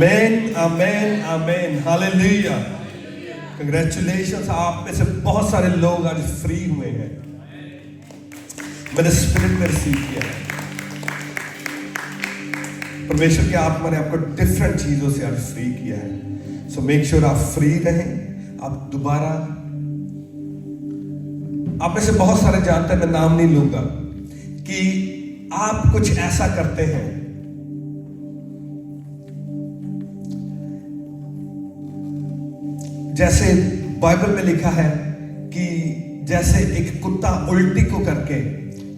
आमेन आमेन amen hallelujah. Congratulations, आप में से बहुत सारे लोग आज फ्री हुए हैं। मैंने स्पिरिट में रिसीव किया है। परमेश्वर की आत्मा ने आपको डिफरेंट चीजों से आज फ्री किया है। सो मेक श्योर आप फ्री रहें। आप दोबारा, आप में से बहुत सारे जानते हैं, मैं नाम नहीं लूंगा, कि आप कुछ ऐसा करते हैं जैसे बाइबल में लिखा है कि जैसे एक कुत्ता उल्टी को करके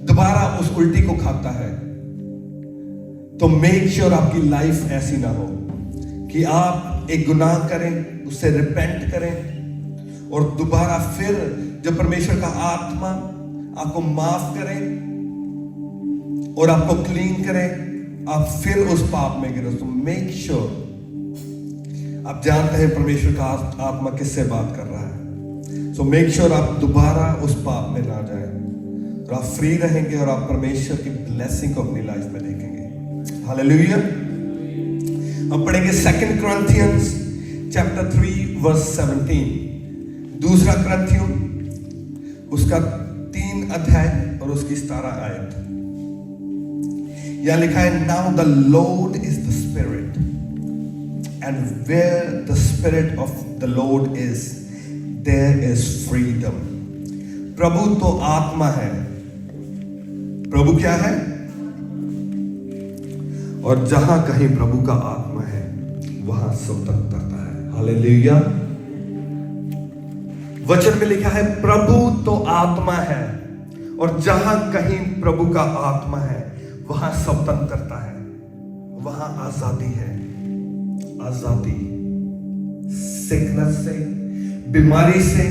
दोबारा उस उल्टी को खाता है। तो मेक श्योर आपकी लाइफ ऐसी ना हो कि आप एक गुनाह करें, उससे रिपेंट करें और दोबारा फिर जब परमेश्वर का आत्मा आपको माफ करे और आपको क्लीन करे, आप फिर उस पाप में गिरो। तो मेक श्योर आप जानते हैं परमेश्वर का आत्मा किससे बात कर रहा है। सो मेक श्योर आप दोबारा उस पाप में ना जाएं और आप फ्री रहेंगे और आप परमेश्वर की ब्लेसिंग को अपनी लाइफ में देखेंगे। हालेलुया। हम पढ़ेंगे 2 Corinthians chapter 3 verse 17। दूसरा क्रंथियों उसका 3 अध्याय और उसकी 17 आयत। यहां लिखा है, now the Lord is the spirit and where the spirit of the Lord is, there is freedom। प्रभु तो आत्मा है। प्रभु क्या है? और जहां कहीं प्रभु का आत्मा है वहां स्वतंत्रता है। हालेलुया। वचन में लिखा है, प्रभु तो आत्मा है और जहां कहीं प्रभु का आत्मा है वहां स्वतंत्रता है, वहां आजादी है। आजादी सिकनेस से, बीमारी से,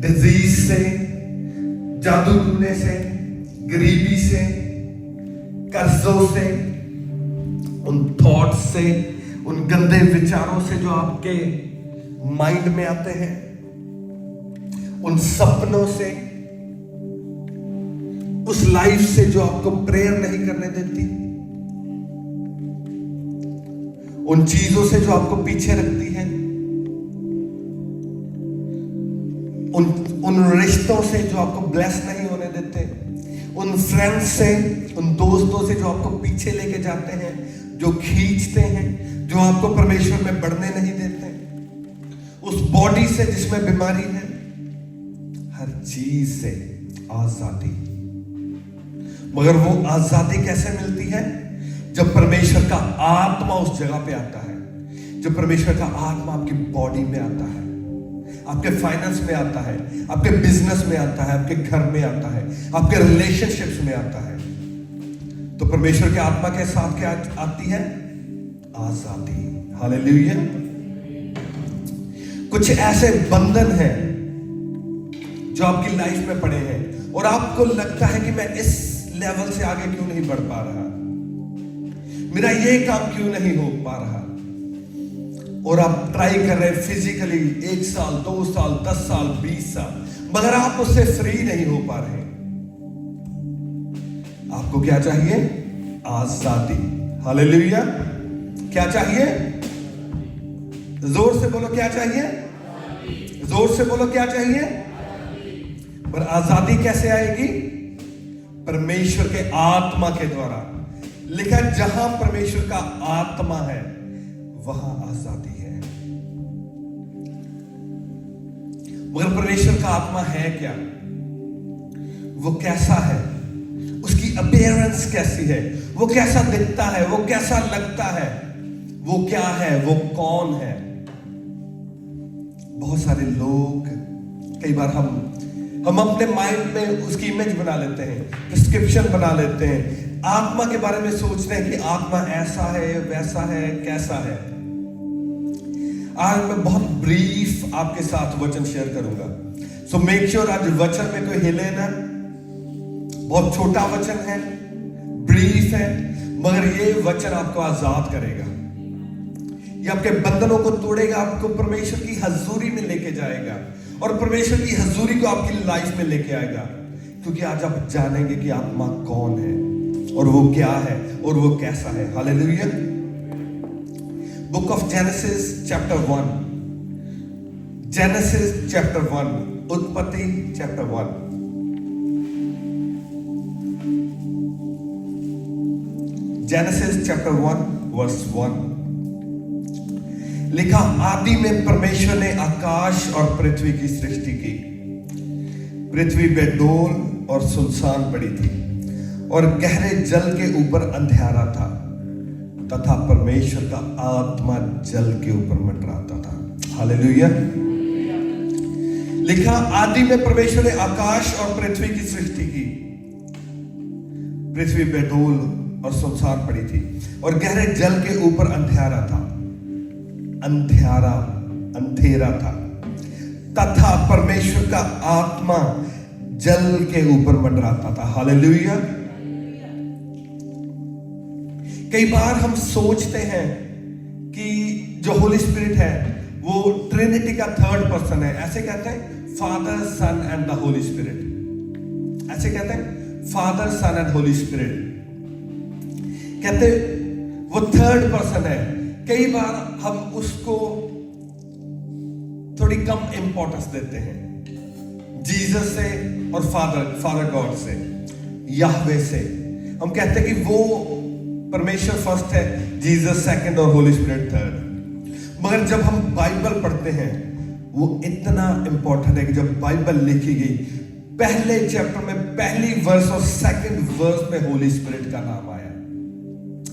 डिजीज से, जादू टूने से, गरीबी से, कर्जों से, उन थॉट्स से, उन गंदे विचारों से जो आपके माइंड में आते हैं, उन सपनों से, उस लाइफ से जो आपको प्रेयर नहीं करने देती, उन चीजों से जो आपको पीछे रखती है, उन रिश्तों से जो आपको ब्लेस नहीं होने देते, उन फ्रेंड्स से, उन दोस्तों से जो आपको पीछे लेके जाते हैं, जो खींचते हैं, जो आपको परमेश्वर में बढ़ने नहीं देते, उस बॉडी से जिसमें बीमारी है, हर चीज से आजादी। मगर वो आजादी कैसे मिलती है? जब परमेश्वर का आत्मा उस जगह पे आता है, जब परमेश्वर का आत्मा आपकी बॉडी में आता है, आपके फाइनेंस में आता है, आपके बिजनेस में आता है, आपके घर में आता है, आपके रिलेशनशिप्स में आता है। तो परमेश्वर के आत्मा के साथ क्या आती है? आजादी। हालेलुया। कुछ ऐसे बंधन हैं जो आपकी लाइफ में पड़े हैं और आपको लगता है कि मैं इस लेवल से आगे क्यों नहीं बढ़ पा रहा, मेरा ये काम क्यों नहीं हो पा रहा, और आप ट्राई कर रहे हैं फिजिकली 1 साल 2 साल 10 साल 20 साल, मगर आप उससे फ्री नहीं हो पा रहे। आपको क्या चाहिए? आजादी। हालेलुया। क्या चाहिए? जोर से बोलो, क्या चाहिए? जोर से बोलो, क्या चाहिए? पर आजादी कैसे आएगी? परमेश्वर के आत्मा के द्वारा। लिखा, जहां परमेश्वर का आत्मा है वहां आजादी है। मगर परमेश्वर का आत्मा है क्या? वो कैसा है? उसकी अपीयरेंस कैसी है? वो कैसा दिखता है? वो कैसा लगता है? वो क्या है? वो कौन है? बहुत सारे लोग, कई बार हम अपने माइंड में उसकी इमेज बना लेते हैं, प्रिस्क्रिप्शन बना लेते हैं, आत्मा के बारे में सोचते हैं कि आत्मा ऐसा है, वैसा है, कैसा है। आज मैं बहुत ब्रीफ आपके साथ वचन शेयर करूंगा। सो मेक श्योर आज वचन में कोई हिले ना। बहुत छोटा वचन है, ब्रीफ है, मगर ये वचन आपको आजाद करेगा। ये आपके बंधनों को तोड़ेगा, आपको परमेश्वर की हजूरी में लेके जाएगा और परमेश्वर की हजूरी को आपकी लाइफ में लेके आएगा। क्योंकि आज आप जानेंगे कि आत्मा कौन है और वो क्या है और वो कैसा है। Hallelujah. Book of genesis chapter 1, genesis chapter 1, उत्पत्ति चैप्टर 1। जेनेसिस चैप्टर 1 वर्स 1 लिखा, आदि में परमेश्वर ने आकाश और पृथ्वी की सृष्टि की। पृथ्वी बेडौल और सुनसान पड़ी थी और गहरे जल के ऊपर अंधियारा था तथा परमेश्वर का आत्मा जल के ऊपर मंडराता था। हालेलुया। लिखा, आदि में परमेश्वर ने आकाश और पृथ्वी की सृष्टि की। पृथ्वी बेडौल और सुनसान पड़ी थी और गहरे जल के ऊपर अंधेरा था, अंधेरा था तथा परमेश्वर का आत्मा जल के ऊपर मंडराता था। हालेलुया। कई बार हम सोचते हैं कि जो होली स्पिरिट है वो ट्रिनिटी का थर्ड पर्सन है। ऐसे कहते हैं, father son and the holy spirit. ऐसे कहते हैं, father son and holy spirit. कहते वो थर्ड पर्सन है। कई बार हम उसको थोड़ी कम इंपॉर्टेंस देते हैं। जीसस से और फादर गॉड से, याहवे से हम कहते हैं कि वो परमेश्वर फर्स्ट है, जीसस सेकंड और होली स्पिरिट थर्ड। मगर जब हम बाइबल पढ़ते हैं वो इतना इंपॉर्टेंट है कि जब बाइबल लिखी गई, पहले चैप्टर में पहली वर्स और सेकंड वर्स में होली स्पिरिट का नाम आया।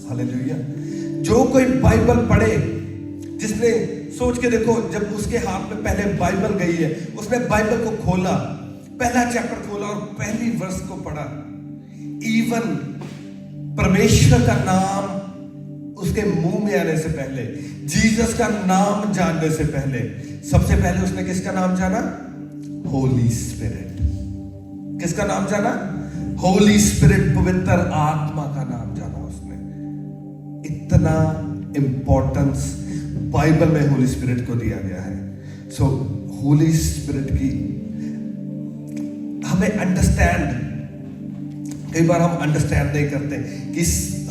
हालेलुया। जो कोई बाइबल पढ़े, जिसने सोच के देखो, जब उसके हाथ में पहले बाइबल गई है, उसने बाइबल को खोला, पहला चैप्टर खोला और पहली वर्स को पढ़ा। इवन परमेश्वर का नाम उसके मुंह में आने से पहले, जीसस का नाम जानने से पहले, सबसे पहले उसने किसका नाम जाना? होली स्पिरिट। किसका नाम जाना? होली स्पिरिट, पवित्र आत्मा का नाम जाना उसने। इतना इंपॉर्टेंस बाइबल में होली स्पिरिट को दिया गया है। सो होली स्पिरिट की हमें अंडरस्टैंड, कई बार हम अंडरस्टैंड नहीं करते कि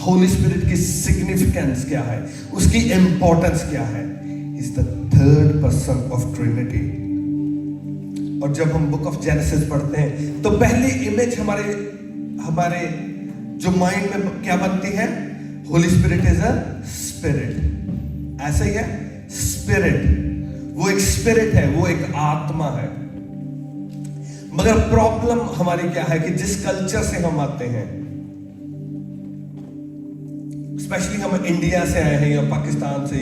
होली स्पिरिट की सिग्निफिकेंस क्या है, उसकी इंपॉर्टेंस क्या है। Is the third person of Trinity. और जब हम बुक ऑफ जेनेसिस पढ़ते हैं तो पहली इमेज हमारे जो माइंड में क्या बनती है? Holi Spirit is a spirit. ऐसे ही है, स्पिरिट, वो एक स्पिरिट है, वो एक आत्मा है। मगर प्रॉब्लम हमारी क्या है कि जिस कल्चर से हम आते हैं, स्पेशली हम इंडिया से आए हैं या पाकिस्तान से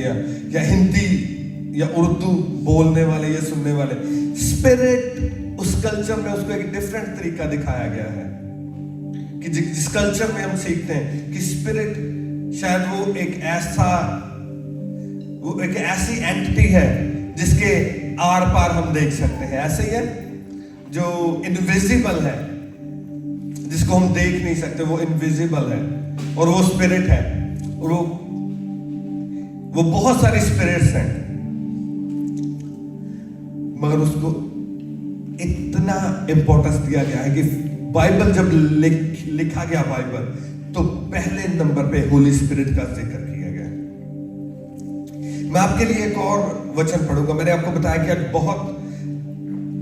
या हिंदी या उर्दू बोलने वाले या सुनने वाले, स्पिरिट उस कल्चर में उसको एक डिफरेंट तरीका दिखाया गया है कि जिस कल्चर में हम सीखते हैं कि स्पिरिट शायद वो एक ऐसी एंटिटी है जिसके आर पार हम देख सकते हैं। ऐसे ही है, जो इनविजिबल है, जिसको हम देख नहीं सकते, वो इनविजिबल है और वो स्पिरिट है। और वो बहुत सारी स्पिरिट्स हैं, मगर उसको इतना इंपॉर्टेंस दिया गया है कि बाइबल जब लिखा गया बाइबल, तो पहले नंबर पे होली स्पिरिट का जिक्र किया गया। मैं आपके लिए एक और वचन पढ़ूंगा। मैंने आपको बताया कि आज बहुत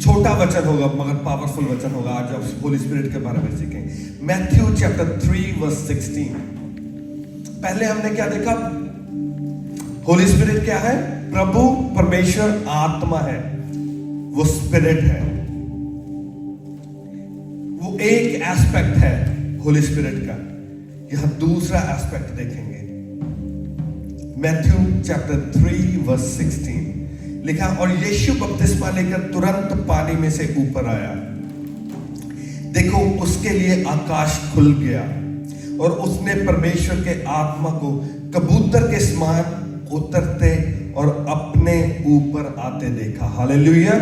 छोटा वचन होगा मगर पावरफुल वचन होगा। आज आप होली स्पिरिट के बारे में सीखें। Matthew chapter 3 verse 16। पहले हमने क्या देखा? होली स्पिरिट क्या है? प्रभु परमेश्वर आत्मा है, वो स्पिरिट है। वो एक एस्पेक्ट है होली स्पिरिट का। यहां दूसरा एस्पेक्ट देखेंगे। मैथ्यू चैप्टर 3 वर्स 16 लिखा, और यीशु बपतिस्मा लेकर तुरंत पानी में से ऊपर आया। देखो, उसके लिए आकाश खुल गया और उसने परमेश्वर के आत्मा को कबूतर के समान उतरते और अपने ऊपर आते देखा। हालेलुया।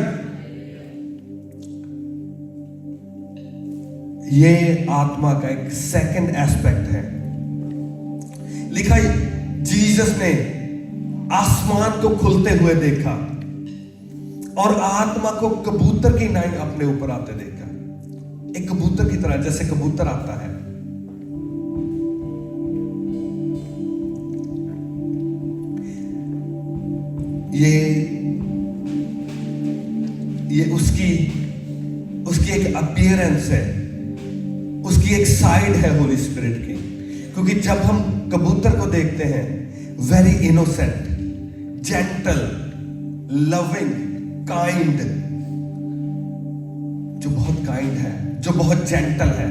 ये आत्मा का एक सेकंड एस्पेक्ट है। लिखा, जीसस ने आसमान को खुलते हुए देखा और आत्मा को कबूतर की नाई अपने ऊपर आते देखा। एक कबूतर की तरह, जैसे कबूतर आता है। ये उसकी एक अपीयरेंस है, उसकी एक साइड है होली स्पिरिट की। क्योंकि जब हम कबूतर को देखते हैं, very innocent, gentle, loving, kind, जो बहुत काइंड है, जो बहुत जेंटल है,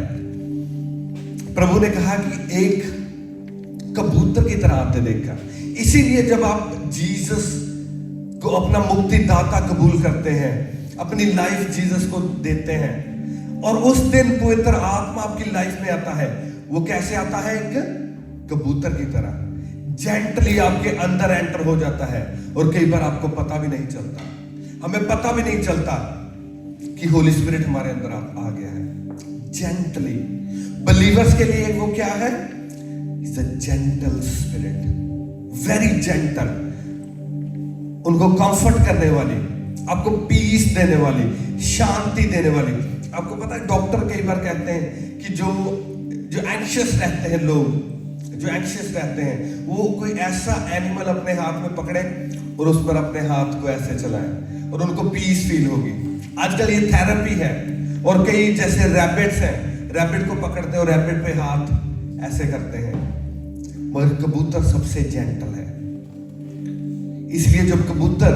प्रभु ने कहा कि एक कबूतर की तरह आते देखा। इसीलिए जब आप जीसस को अपना मुक्तिदाता कबूल करते हैं, अपनी लाइफ जीसस को देते हैं, और उस दिन पवित्र आत्मा आपकी लाइफ में आता है, वो कैसे आता है? एक कबूतर की तरह जेंटली आपके अंदर एंटर हो जाता है। और कई बार आपको पता भी नहीं चलता, हमें पता भी नहीं चलता कि होली स्पिरिट हमारे अंदर आ गया है। जेंटली बिलीवर्स के लिए वो क्या है? It's a gentle spirit, very gentle, उनको कंफर्ट करने वाली, आपको पीस देने वाली, शांति देने वाली। आपको पता है डॉक्टर कई बार कहते हैं कि जो एंग्शियस रहते हैं लोग, जो एंग्शियस रहते हैं, वो कोई ऐसा एनिमल अपने हाथ में पकड़े और उस पर अपने हाथ को ऐसे चलाएं और उनको पीस फील होगी। आजकल ये थेरेपी है। और कई जैसे रैबिट्स हैं, रैबिट को पकड़ते हैं और रैबिट पे हाथ ऐसे करते हैं, मगर कबूतर सबसे जेंटल है। इसलिए जब कबूतर,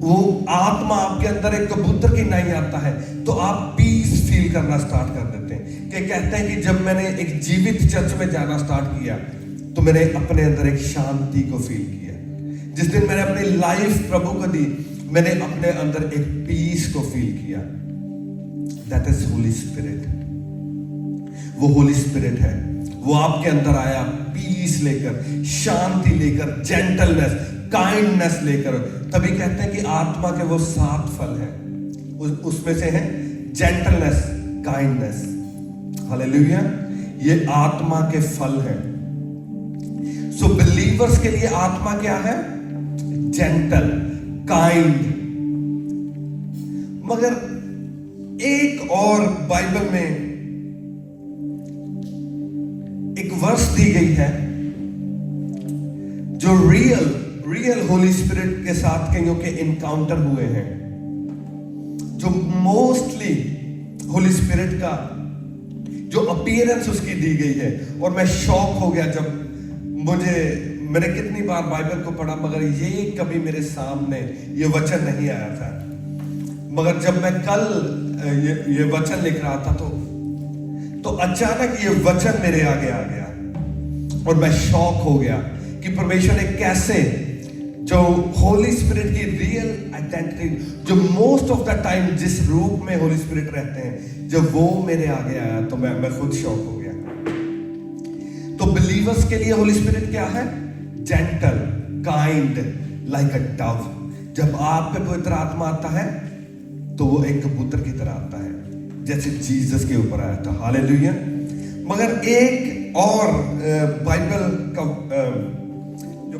वो आत्मा आपके अंदर एक कबूतर की नहीं आता है, तो आप पीस फील करना स्टार्ट कर देते हैं। कि कहते हैं कि जब मैंने एक जीवित चर्च में जाना स्टार्ट किया, तो मैंने अपने अंदर एक शांति को फील किया। जिस दिन मैंने अपनी लाइफ प्रभु को दी, मैंने अपने अंदर एक पीस को फील किया। That is Holi spirit. वो होली स्पिरिट है, वो आपके अंदर आया पीस लेकर, शांति लेकर, जेंटलनेस, काइंडनेस लेकर। तभी कहते हैं कि आत्मा के वो 7 फल हैं, उसमें से है जेंटलनेस, काइंडनेस। हालेलुया, ये आत्मा के फल हैं। सो बिलीवर्स के लिए आत्मा क्या है? Gentle, kind. मगर एक और बाइबल में एक वर्स दी गई है जो रियल होली स्पिरिट के साथ कईयों के इनकाउंटर हुए हैं, जो मोस्टली होली स्पिरिट का जो अपीयरेंस उसकी दी गई है। और मैं शॉक हो गया जब मैंने कितनी बार बाइबल को पढ़ा, मगर ये कभी मेरे सामने ये वचन नहीं आया था। मगर जब मैं कल ये वचन लिख रहा था, तो अचानक ये वचन मेरे आगे आ गया और मैं शॉक हो गया कि परमेश्वर ने कैसे जो होली स्पिरिट की रियल आइडेंटिटी, जो मोस्ट ऑफ द टाइम जिस रूप में होली स्पिरिट रहते हैं, जब वो मेरे आगे आया तो मैं खुद शॉक हो गया। तो बिलीवर्स के लिए होली स्पिरिट क्या है? Gentle, kind, like a Dove. जब आप पे पवित्र आत्मा आता है तो वो एक कबूतर की तरह आता है, जैसे जीसस के ऊपर आया था। हालेलुया। मगर एक और बाइबल का जो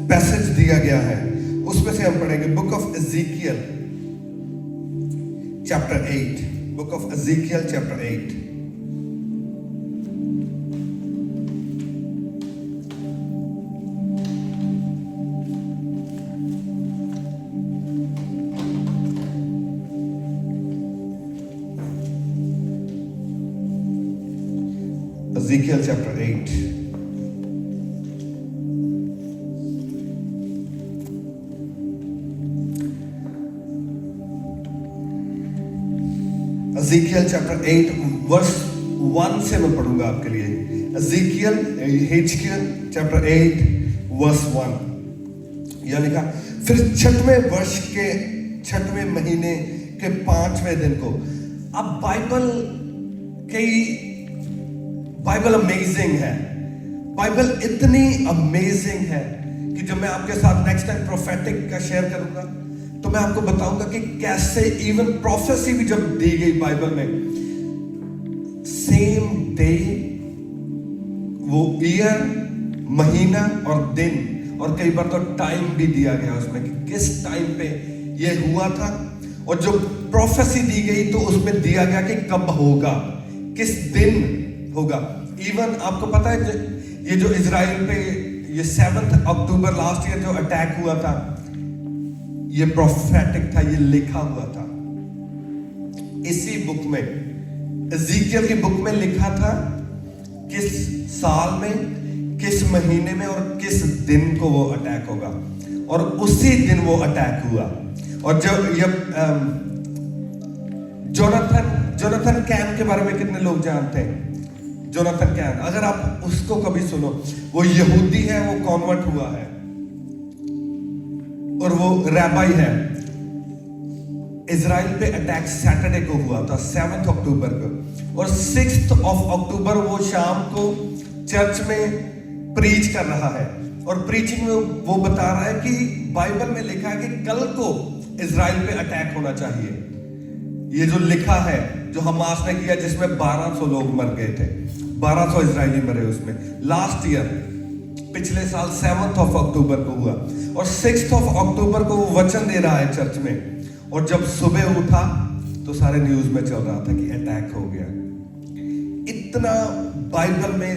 पैसेज दिया गया है, उसमें से हम पढ़ेंगे book of Ezekiel chapter 8। Book of Ezekiel chapter 8। Ezekiel chapter 8. Ezekiel chapter 8 verse 1 से मैं पढ़ूंगा आपके लिए। Ezekiel chapter 8 verse 1 यह लिखा, फिर 6वें वर्ष के 6वें महीने के 5वें दिन को। अब बाइबल अमेजिंग है। बाइबल इतनी अमेजिंग है कि जब मैं आपके साथ नेक्स्ट टाइम प्रोफेटिक का शेयर करूंगा, तो मैं आपको बताऊंगा कि कैसे इवन प्रोफेसी भी जब दी गई बाइबल में, सेम डे, वो ईयर, महीना और दिन, और कई बार तो टाइम भी दिया गया उसमें कि किस टाइम पे ये हुआ था। और जो प्रोफेसी दी गई तो उसमें दिया गया कि कब होगा, किस दिन होगा। इवन आपको पता है ये जो इजराइल पे ये 7 अक्टूबर लास्ट ईयर जो अटैक हुआ था, ये प्रोफेटिक था, ये लिखा हुआ था। इसी बुक में, एज़ेकियल की बुक में लिखा था किस साल में, किस महीने में और किस दिन को वो अटैक होगा, और उसी दिन वो अटैक हुआ। और जब जोनाथन कैन के बारे में कितने लोग जानते हैं? जोनाथन कैन, अगर आप उसको कभी सुनो, वो यहूदी है, वो कन्वर्ट हुआ है और वो रैबाई है। इजराइल पे अटैक सैटरडे को हुआ था, 7 अक्टूबर को, और 6 अक्टूबर वो शाम को चर्च में प्रीच कर रहा है, और प्रीचिंग में वो बता रहा है कि बाइबल में लिखा है कि कल को इजराइल पे अटैक होना चाहिए। ये जो लिखा है, जो हमास ने किया, जिसमें 1200 लोग मर गए थे, 1200 इजरायली मरे उसमें, लास्ट ईयर, पिछले साल 7 अक्टूबर को हुआ, और 6 अक्टूबर को वो वचन दे रहा है चर्च में, और जब सुबह उठा तो सारे न्यूज में चल रहा था कि अटैक हो गया। इतना बाइबल में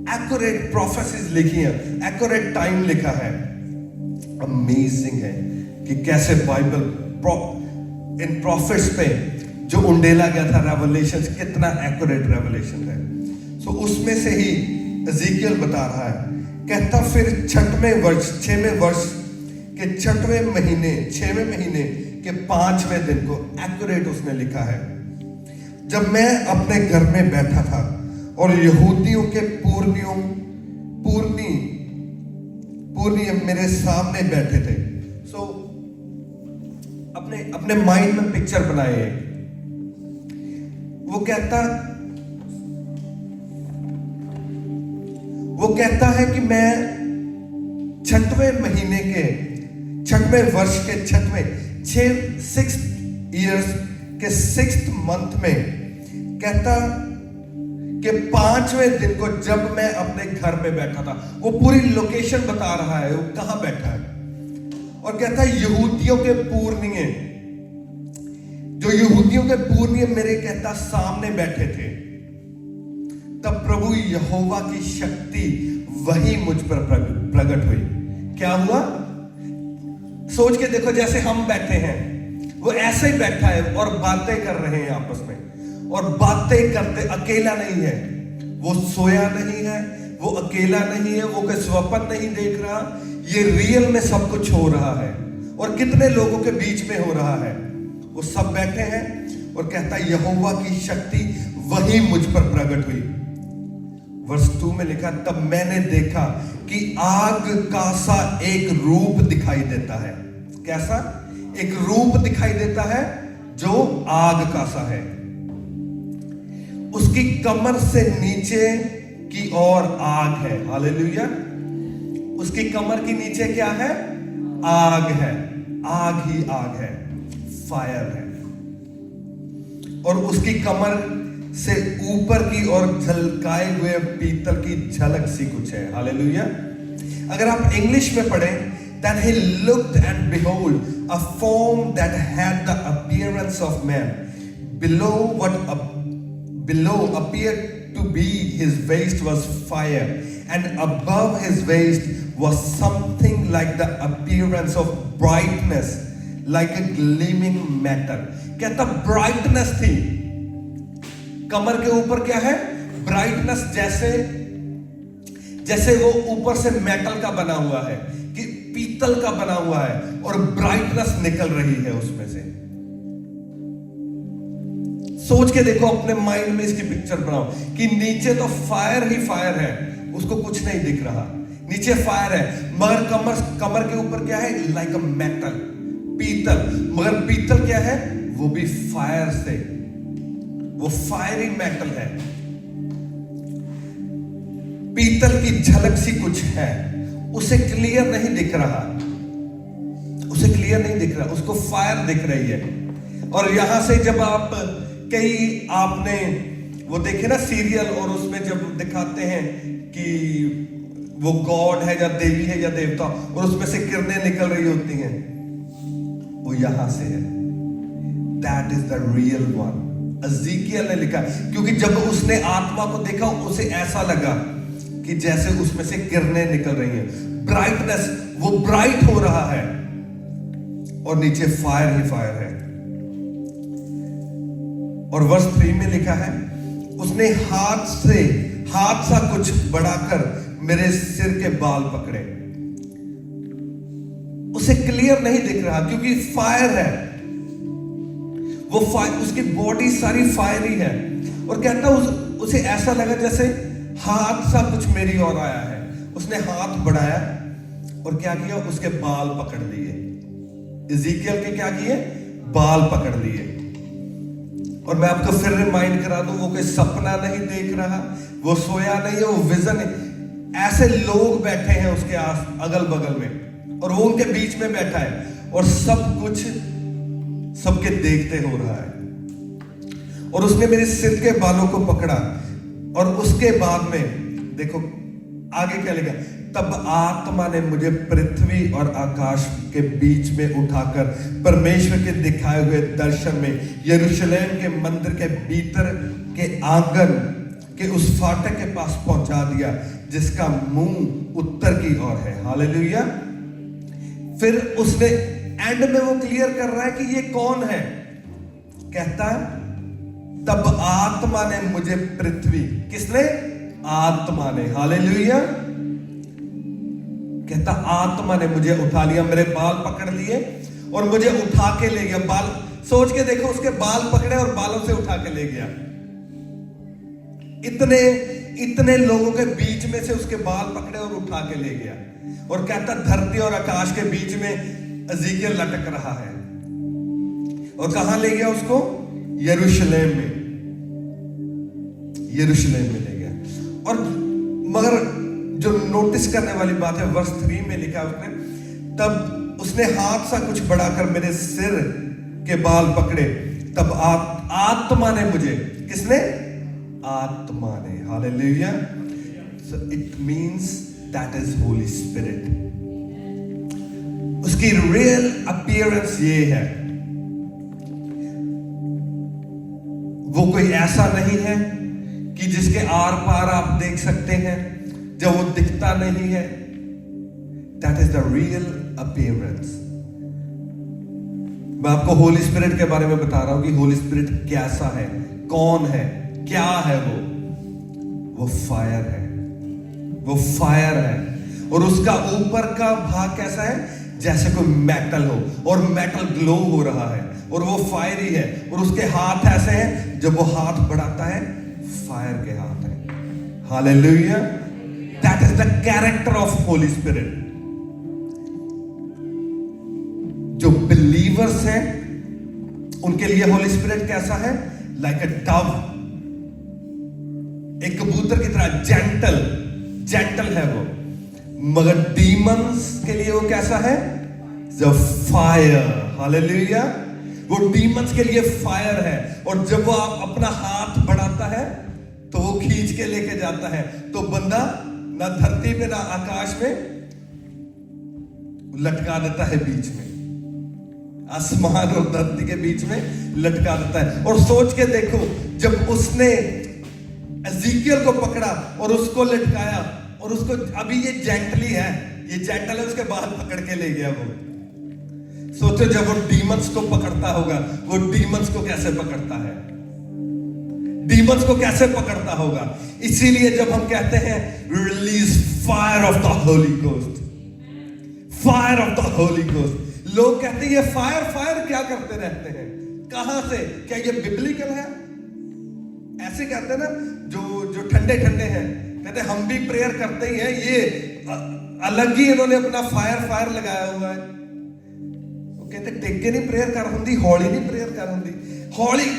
एक्यूरेट प्रोफेसीज लिखी है, एक्यूरेट टाइम लिखा है। अमेजिंग है कि कैसे बाइबल इन प्रॉफिट्स पे जो उंडेला गया था, रेवलेशन, कितना एक्यूरेट रेवलेशन है। सो उसमें से ही एज़ेकियल बता रहा है, कहता फिर 6वें वर्ष के 6वें महीने 6वें महीने के 5वें दिन को, एक्यूरेट उसने लिखा है, जब मैं अपने घर में बैठा था और यहूदियों के पूर्णी मेरे सामने बैठे थे। सो अपने माइंड में पिक्चर बनाए। वो कहता है कि मैं 6वें महीने के 6वें वर्ष के 6 ईयर्स के 6th मंथ में, कहता कि 5वें दिन को जब मैं अपने घर में बैठा था, वो पूरी लोकेशन बता रहा है वो कहां बैठा है, और कहता है यहूदियों के पूर्णिये मेरे, कहता, सामने बैठे थे। तब प्रभु यहोवा की शक्ति वही मुझ पर प्रकट हुई। क्या हुआ? सोच के देखो, जैसे हम बैठे हैं, वो ऐसे ही बैठा है और बातें कर रहे हैं आपस में, और बातें करते, अकेला नहीं है, वो सोया नहीं है, वो अकेला नहीं है, वो कोई स्वप्न नहीं देख रहा, ये रियल में सब कुछ हो रहा है, और कितने लोगों के बीच में हो रहा है। वो सब बैठे हैं, और कहता यहोवा की शक्ति वही मुझ पर प्रकट हुई। वर्ष 2 में लिखा, तब मैंने देखा कि आग का सा एक रूप दिखाई देता है। कैसा? एक रूप दिखाई देता है जो आग का सा है। उसकी कमर से नीचे की ओर आग है। हालेलुया। उसकी कमर के नीचे क्या है? आग है। आग ही आग है, फायर है। और उसकी कमर से ऊपर की ओर झलकाए हुए पीतल की झलक सी कुछ है। हालेलुया। अगर आप इंग्लिश में पढ़ें, then he looked and behold a form that had the appearance of man. Below appeared to be his waist was fire, and above his waist was something like the appearance of brightness, like a gleaming metal. कहता brightness थी कमर के ऊपर। क्या है? Brightness, जैसे वो ऊपर से मेटल का बना हुआ है, कि पीतल का बना हुआ है, और ब्राइटनेस निकल रही है उसमें से। सोच के देखो, अपने माइंड में इसकी पिक्चर बनाओ कि नीचे तो फायर ही फायर है, उसको कुछ नहीं दिख रहा, नीचे फायर है, मगर कमर के ऊपर क्या है? लाइक अ मेटल, पीतल। मगर पीतल क्या है? वो भी फायर से, वो फायरी मेटल है। पीतल की झलक सी कुछ है, उसे क्लियर नहीं दिख रहा, उसको फायर दिख रही है। और यहां से जब आपने वो देखे ना सीरियल, और उसमें जब दिखाते हैं कि वो गॉड है या देवी है या देवता, और उसमें से किरणें निकल रही होती हैं, वो यहां से है। That is the real one. एज़ेकियल ने लिखा, क्योंकि जब उसने आत्मा को देखा, उसे ऐसा लगा कि जैसे उसमें से किरणें निकल रही हैं, ब्राइटनेस, वो ब्राइट हो रहा है। और नीचे फायर ही फायर है। और वर्स 3 में लिखा है, उसने हाथ सा कुछ बढ़ाकर मेरे सिर के बाल पकड़े। उसे क्लियर नहीं दिख रहा क्योंकि फायर है, वो फायर, उसकी बॉडी सारी फायर ही है। और कहता उसे ऐसा लगा जैसे हाथ सा कुछ मेरी ओर आया है। उसने हाथ बढ़ाया और क्या किया, उसके बाल पकड़ लिए। इज़ीकियल के क्या किए, बाल पकड़ लिए। और मैं आपको फिर रिमाइंड करा दूं, वो कोई सपना नहीं देख रहा, वो सोया नहीं है, वो विजन है। ऐसे लोग बैठे हैं उसके आस अगल बगल में और वो उनके बीच में बैठा है और सब कुछ सबके देखते हो रहा है। और उसने मेरे सिर के बालों को पकड़ा और उसके बाद में देखो आगे क्या लिखा, तब आत्मा ने मुझे पृथ्वी और आकाश के बीच में उठाकर परमेश्वर के दिखाए हुए दर्शन में यरूशलेम के मंदिर के भीतर के आंगन के उस फाटक के पास पहुंचा दिया जिसका मुंह उत्तर की ओर है। हालेलुया। फिर उसने एंड में वो क्लियर कर रहा है कि ये कौन है। कहता है तब आत्मा ने मुझे पृथ्वी, किसने, आत्मा ने, हालेलुया। कहता आत्मा ने मुझे उठा लिया, मेरे बाल पकड़ लिए और मुझे उठा के ले गया। बाल सोच के देखो, उसके बाल पकड़े और बालों से उठा के ले गया। इतने लोगों के बीच में से उसके बाल पकड़े और उठा के ले गया। और कहता धरती और आकाश के बीच में इज़ीकियल लटक रहा है। और कहां ले गया उसको, यरूशलेम में ले गया। और मगर जो नोटिस करने वाली बात है, वर्स 3 में लिखा उसने, तब उसने हाथ सा कुछ बढ़ाकर मेरे सिर के बाल पकड़े, तब आत्मा ने मुझे, किसने, आत्मा ने, hallelujah. So it means that is Holi spirit. उसकी रियल अपीयरेंस ये है, वो कोई ऐसा नहीं है कि जिसके आर पार आप देख सकते हैं, जब वो दिखता नहीं है। That is the real appearance. मैं आपको होली स्पिरिट के बारे में बता रहा हूं कि होली स्पिरिट कैसा है, कौन है, क्या है वो फायर है, वो फायर है। और उसका ऊपर का भाग कैसा है, जैसे कोई मेटल हो और मेटल ग्लो हो रहा है और वो फायर ही है। और उसके हाथ ऐसे हैं, जब वो हाथ बढ़ाता है फायर के हाथ है। Hallelujah. That is the character of Holi spirit. जो बिलीवर्स हैं उनके लिए होली स्पिरिट कैसा है, लाइक अ डव, एक कबूतर की तरह जेंटल है वो। मगर डीमंस के लिए वो कैसा है, द फायर। हालेलुया। वो डीमंस के लिए फायर है। और जब वो अपना हाथ बढ़ाता है तो वो खींच के लेके जाता है, तो बंदा ना धरती पे ना आकाश में लटका देता है, बीच में आसमान और धरती के बीच में लटका देता है। और सोच के देखो, जब उसने इज़ीकियल को पकड़ा और उसको लटकाया, और उसको अभी ये जेंटली है, ये जेंटल है, उसके बाल पकड़ के ले गया वो। सोचो जब वो डीमंस को पकड़ता होगा, वो डीमंस को कैसे पकड़ता है, डीमंस को कैसे पकड़ता होगा। इसीलिए जब हम कहते हैं release fire of the Holi ghost, fire of the Holi ghost, लोग कहते हैं ये फायर क्या करते रहते हैं, कहां से, क्या ये बिब्लिकल है? ऐसे कहते हैं ना, जो ठंडे हैं, कहते हम भी प्रेयर करते ही हैं, ये अलग ही इन्होंने अपना फायर लगाया हुआ है। वो कहते टेके नहीं प्रेयर कर होंगी, हौली नहीं प्रेयर कर होंगी। हौली,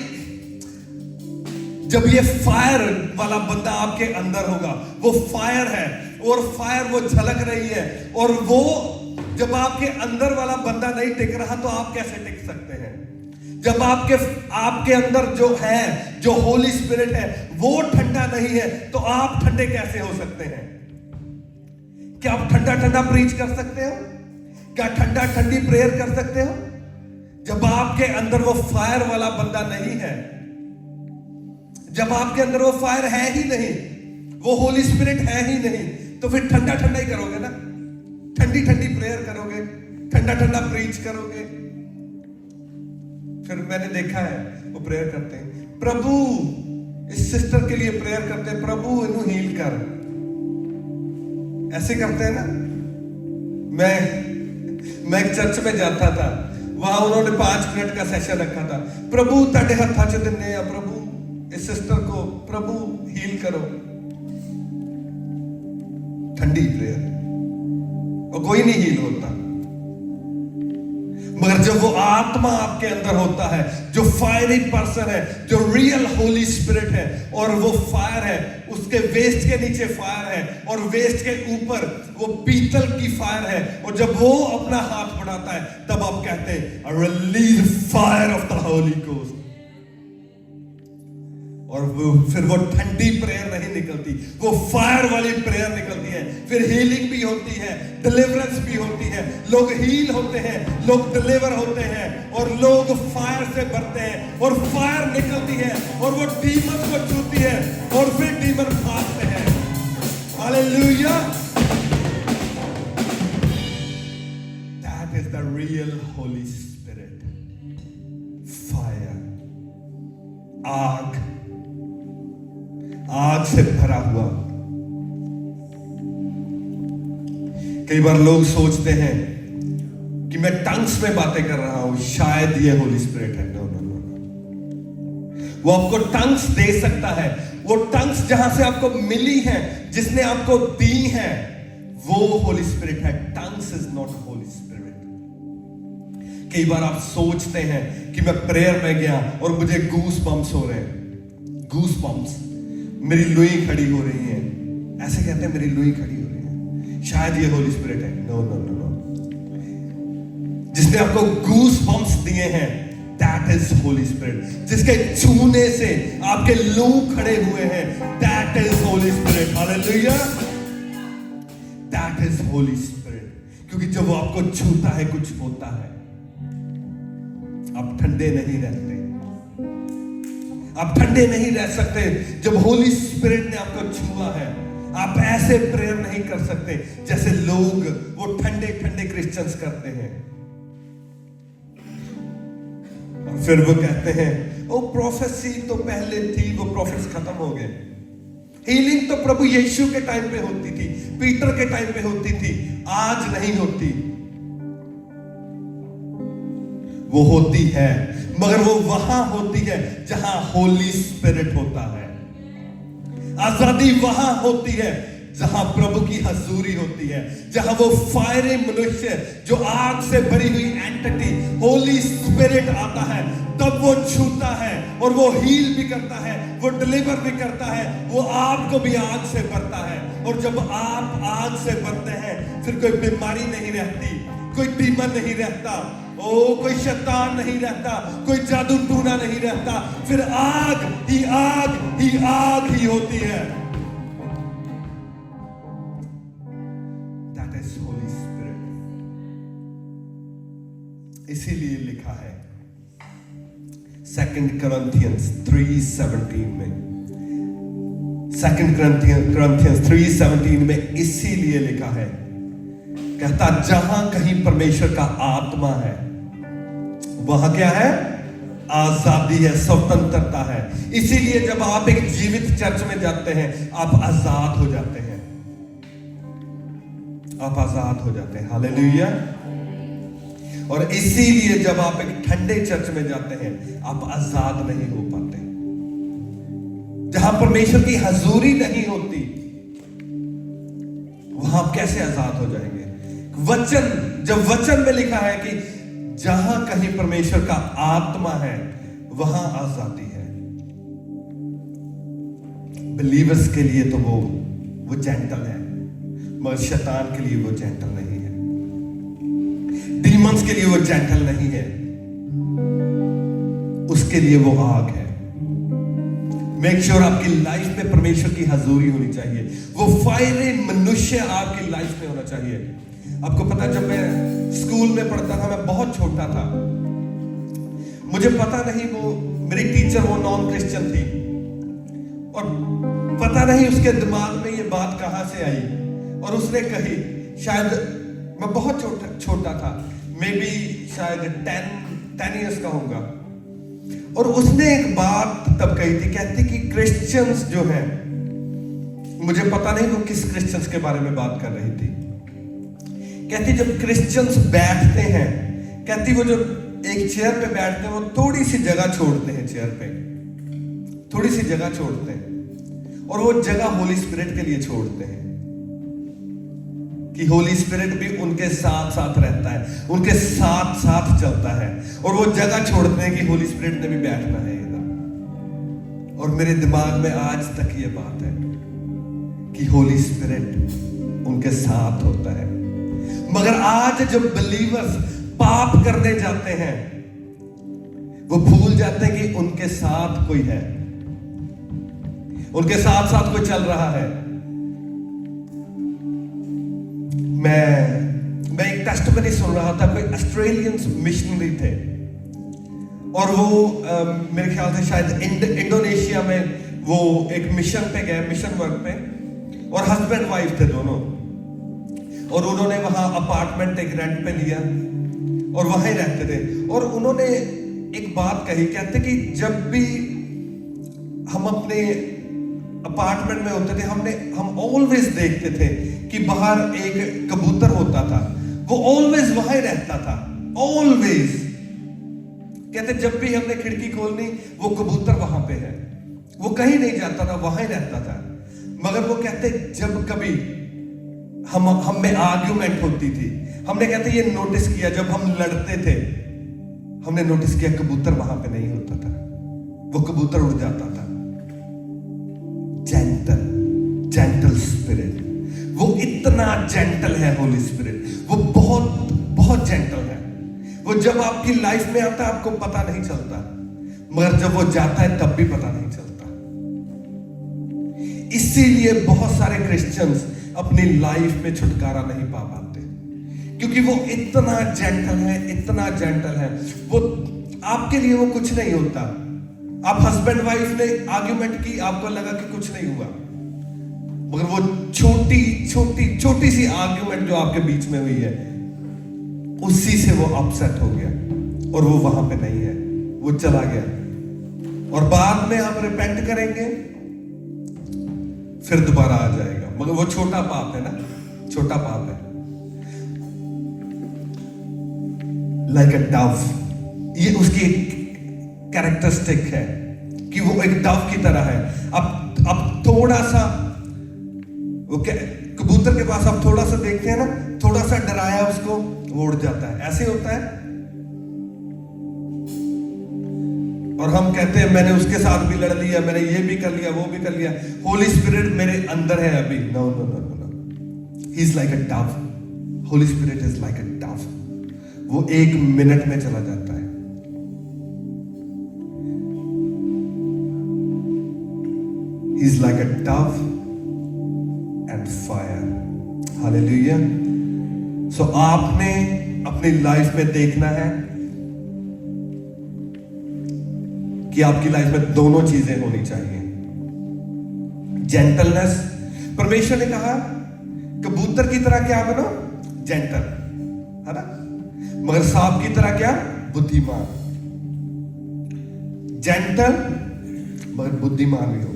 जब ये फायर वाला बंदा आपके अंदर होगा, वो फायर है और फायर वो झलक रही है। और वो जब आपके अंदर वाला बंदा नहीं टिक रहा तो आप कैसे टिक सकते हैं? जब आपके अंदर जो है, जो होली स्पिरिट है, वो ठंडा नहीं है तो आप ठंडे कैसे हो सकते हैं? क्या आप ठंडा प्रीच कर सकते हो? क्या ठंडी प्रेयर कर सकते हो? जब आपके अंदर वो फायर वाला बंदा नहीं है, जब आपके अंदर वो फायर है ही नहीं, वो होली स्पिरिट है ही नहीं, तो फिर ठंडा ही करोगे ना, ठंडी प्रेयर करोगे, ठंडा प्रीच करोगे, फिर मैंने देखा है वो प्रेयर करते हैं, प्रभु इस सिस्टर के लिए प्रेयर करते हैं, प्रभु इन्हें हील कर, ऐसे करते हैं ना। मैं एक चर्च में जाता था, वहां उन्होंने 5 मिनट का सेशन रखा था, प्रभु ताड़े हत्था च दिन्ने आ, प्रभु इस सिस्टर को प्रभु हील करो। ठंडी प्रेयर, और कोई नहीं हील होता। मगर जब वो आत्मा आपके अंदर होता है, जो फायरी पर्सन है, जो रियल होली स्पिरिट है, और वो फायर है, उसके वेस्ट के नीचे फायर है और वेस्ट के ऊपर वो पीतल की फायर है, और जब वो अपना हाथ बढ़ाता है तब आप कहते हैं release fire of the Holi ghost. और फिर वो ठंडी प्रेयर नहीं निकलती, वो फायर वाली प्रेयर निकलती है। फिर हीलिंग भी होती है, डिलीवरेंस भी होती है, लोग हील होते हैं, लोग डिलीवर होते हैं, और लोग फायर से भरते हैं, और फायर निकलती है और वो डीमन को छूती है, और फिर डीमन भागते हैं। Hallelujah, that is the real Holi spirit. Fire, आग से भरा हुआ। कई बार लोग सोचते हैं कि मैं टंग्स में बातें कर रहा हूं, शायद ये होली स्पिरिट है। नो नो नो, वो आपको टंग्स दे सकता है। वो टंग्स जहां से आपको मिली है, जिसने आपको दी है, वो होली स्पिरिट है। Tongues is not Holi spirit. कई बार आप सोचते हैं कि मैं प्रेयर में गया और मुझे गूस बम्स हो रहे हैं, गूस बम्स, मेरी लुई खड़ी हो रही है, ऐसे कहते हैं मेरी लुई खड़ी हो रही है, शायद ये होली स्पिरिट है। नो नो नो नो, जिसने आपको गूस बम्स दिए हैं, दैट इज होली स्पिरिट। जिसके छूने से आपके लू खड़े हुए हैं, that is Holi spirit. Hallelujah, that is Holi spirit. क्योंकि जब वो आपको छूता है कुछ होता है। आप ठंडे नहीं रहते, आप ठंडे नहीं रह सकते। जब होली स्पिरिट ने आपको छुआ है, आप ऐसे प्रेयर नहीं कर सकते जैसे लोग वो ठंडे ठंडे क्रिश्चियंस करते हैं। और फिर वो कहते हैं ओ प्रोफेसी तो पहले थी, वो प्रोफेट्स खत्म हो गए। हीलिंग तो प्रभु यीशु के टाइम पे होती थी, पीटर के टाइम पे होती थी, आज नहीं होती। वो होती है, मगर वो वहां होती है जहां होली स्पिरिट होता है। आजादी वहां होती है जहां प्रभु की हजूरी होती है, जहां वो फायरी मनुष्य, जो आग से भरी हुई एंटिटी होली स्पिरिट आता है, तब वो छूता है और वो हील भी करता है, वो डिलीवर भी करता है, वो आपको भी आग से भरता है। और जब आप आग से भरते हैं, फिर कोई बीमारी नहीं रहती, कोई डीमन नहीं रहता, कोई शैतान नहीं रहता, कोई जादू टूना नहीं रहता, फिर आग ही आग ही आग ही होती है। That is Holi spirit. इसीलिए लिखा है 2 Corinthians 3:17 में, 2 Corinthians 3:17 में इसीलिए लिखा है, कहता जहां कहीं परमेश्वर का आत्मा है, वहां क्या है? आजादी है, स्वतंत्रता है। इसीलिए जब आप एक जीवित चर्च में जाते हैं, आप आजाद हो जाते हैं, आप आजाद हो जाते हैं। हालेलुया। और इसीलिए जब आप एक ठंडे चर्च में जाते हैं, आप आजाद नहीं हो पाते। जहां परमेश्वर की हजूरी नहीं होती, वहां आप कैसे आजाद हो जाएंगे? वचन, जब वचन में लिखा है कि जहां कहीं परमेश्वर का आत्मा है, वहां आजादी है। बिलीवर्स के लिए तो वो जेंटल है, मगर शैतान के लिए वो जेंटल नहीं है, डीमंस के लिए वो जेंटल नहीं है, उसके लिए वो आग है। मेक श्योर आपकी लाइफ में परमेश्वर की हजूरी होनी चाहिए, वो फायरी मनुष्य आपकी लाइफ में होना चाहिए। आपको पता, जब मैं स्कूल में पढ़ता था, मैं बहुत छोटा था, मुझे पता नहीं, वो मेरी टीचर वो नॉन क्रिश्चियन थी, और पता नहीं उसके दिमाग में ये बात कहां से आई, और उसने कही, शायद मैं बहुत छोटा था, मे बी शायद 10 इयर्स का होगा, और उसने एक बात तब कही थी, कहती कि क्रिश्चियंस जो हैं, मुझे पता नहीं वो किस क्रिश्चियंस के बारे में बात कर रही थी, कहती जब क्रिश्चियंस बैठते हैं, कहती वो जो एक चेयर पे बैठते हैं वो थोड़ी सी जगह छोड़ते हैं, चेयर पे थोड़ी सी जगह छोड़ते हैं, और वो जगह होली स्पिरिट के लिए छोड़ते हैं कि होली स्पिरिट भी उनके साथ साथ रहता है, उनके साथ साथ चलता है, और वो जगह छोड़ते हैं कि होली स्पिरिट ने भी बैठना है इधर। और मेरे दिमाग में आज तक ये बात है कि होली स्पिरिट उनके साथ होता है। मगर आज जब बिलीवर्स पाप करने जाते हैं, वो भूल जाते हैं कि उनके साथ कोई है, उनके साथ साथ कोई चल रहा है। मैं एक टेस्टिमनी सुन रहा था, कोई ऑस्ट्रेलियन मिशनरी थे, और वो मेरे ख्याल से शायद इंडोनेशिया में वो एक मिशन पे गए, मिशन वर्क पे, और हस्बैंड वाइफ थे दोनों, और उन्होंने वहां अपार्टमेंट एक रेंट पे लिया और वहीं रहते थे। और उन्होंने एक बात कही, कहते कि जब भी हम अपने अपार्टमेंट में होते थे, हम ऑलवेज देखते थे कि बाहर एक कबूतर होता था, वो ऑलवेज वहीं रहता था, ऑलवेज। कहते जब भी हमने खिड़की खोलनी, वो कबूतर वहां पे है, वो कहीं नहीं जाता था, वहीं रहता था। मगर वो कहते जब कभी हम में आर्ग्यूमेंट होती थी, हमने कहते ये नोटिस किया, जब हम लड़ते थे हमने नोटिस किया कबूतर वहां पे नहीं होता था, वो कबूतर उड़ जाता था। जेंटल स्पिरिट, वो इतना जेंटल है होली स्पिरिट, वो बहुत बहुत जेंटल है। वो जब आपकी लाइफ में आता है आपको पता नहीं चलता, मगर जब वो जाता है तब भी पता नहीं चलता। इसीलिए बहुत सारे क्रिश्चियंस अपनी लाइफ में छुटकारा नहीं पा पाते, क्योंकि वो इतना जेंटल है, इतना जेंटल है। वो आपके लिए वो कुछ नहीं होता। आप हस्बैंड वाइफ ने आर्ग्यूमेंट की, आपको लगा कि कुछ नहीं हुआ, मगर वो छोटी छोटी छोटी सी आर्ग्यूमेंट जो आपके बीच में हुई है, उसी से वो अपसेट हो गया और वो वहां पे नहीं है, वो चला गया। और बाद में हम रिपेंट करेंगे, फिर दोबारा आ जाएगा, मगर वो छोटा पाप है ना, छोटा पाप है। लाइक अ डव, ये उसकी कैरेक्टरिस्टिक है कि वो एक डव की तरह है। अब थोड़ा सा वो कबूतर के पास आप थोड़ा सा देखते हैं ना, थोड़ा सा डराया उसको, वो उड़ जाता है, ऐसे होता है। और हम कहते हैं मैंने उसके साथ भी लड़ लिया, मैंने ये भी कर लिया, वो भी कर लिया, होली स्पिरिट मेरे अंदर है अभी। No no no no no, he is like a dove, Holy Spirit is like a dove, वो 1 मिनट में चला जाता है। He is like a dove and fire. Hallelujah. So आपने अपनी लाइफ में देखना है कि आपकी लाइफ में दोनों चीजें होनी चाहिए। जेंटलनेस, परमेश्वर ने कहा कबूतर की तरह क्या बनो, जेंटल, है ना, मगर सांप की तरह क्या, बुद्धिमान। जेंटल मगर बुद्धिमान भी हो,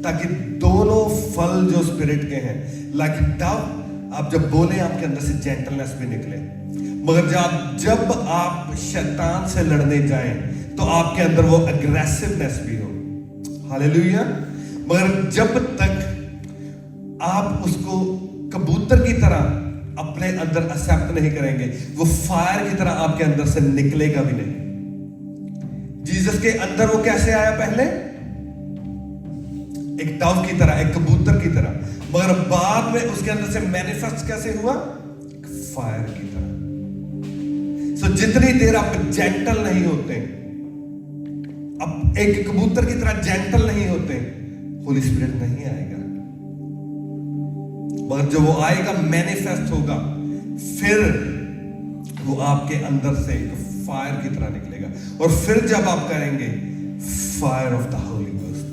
ताकि दोनों फल जो स्पिरिट के हैं, लाइक डव, आप जब बोले आपके अंदर से जेंटलनेस भी निकले। मगर जब आप शैतान से लड़ने जाएं तो आपके अंदर वो अग्रेसिवनेस भी हो। हालेलुया। मगर जब तक आप उसको कबूतर की तरह अपने अंदर एक्सेप्ट नहीं करेंगे, वो फायर की तरह आपके अंदर से निकलेगा भी नहीं। जीसस के अंदर वो कैसे आया, पहले एक डव की तरह, एक कबूतर की तरह, मगर बाद में उसके अंदर से मैनिफेस्ट कैसे हुआ, फायर की तरह। सो जितनी देर आप जेंटल नहीं होते, अब एक कबूतर की तरह जेंटल नहीं होते, होली स्पिरिट नहीं आएगा। मगर जब वो आएगा, मैनिफेस्ट होगा, फिर वो आपके अंदर से एक फायर की तरह निकलेगा। और फिर जब आप करेंगे fire of the Holi ghost,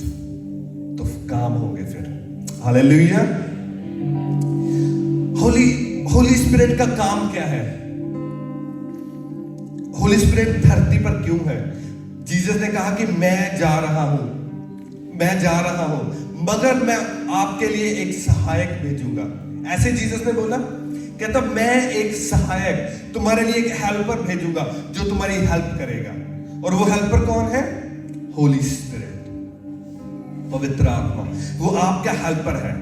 तो काम होंगे फिर। हालेलुया। होली स्पिरिट का काम क्या है? होली स्पिरिट धरती पर क्यों है? जीसस ने कहा कि मैं जा रहा हूं, मगर मैं आपके लिए एक सहायक भेजूंगा। ऐसे जीसस ने बोला, कहता मैं एक सहायक, तुम्हारे लिए एक हेल्पर भेजूंगा जो तुम्हारी हेल्प करेगा। और वो हेल्पर कौन है? होली स्पिरिट, पवित्र आत्मा। वो आपका हेल्पर है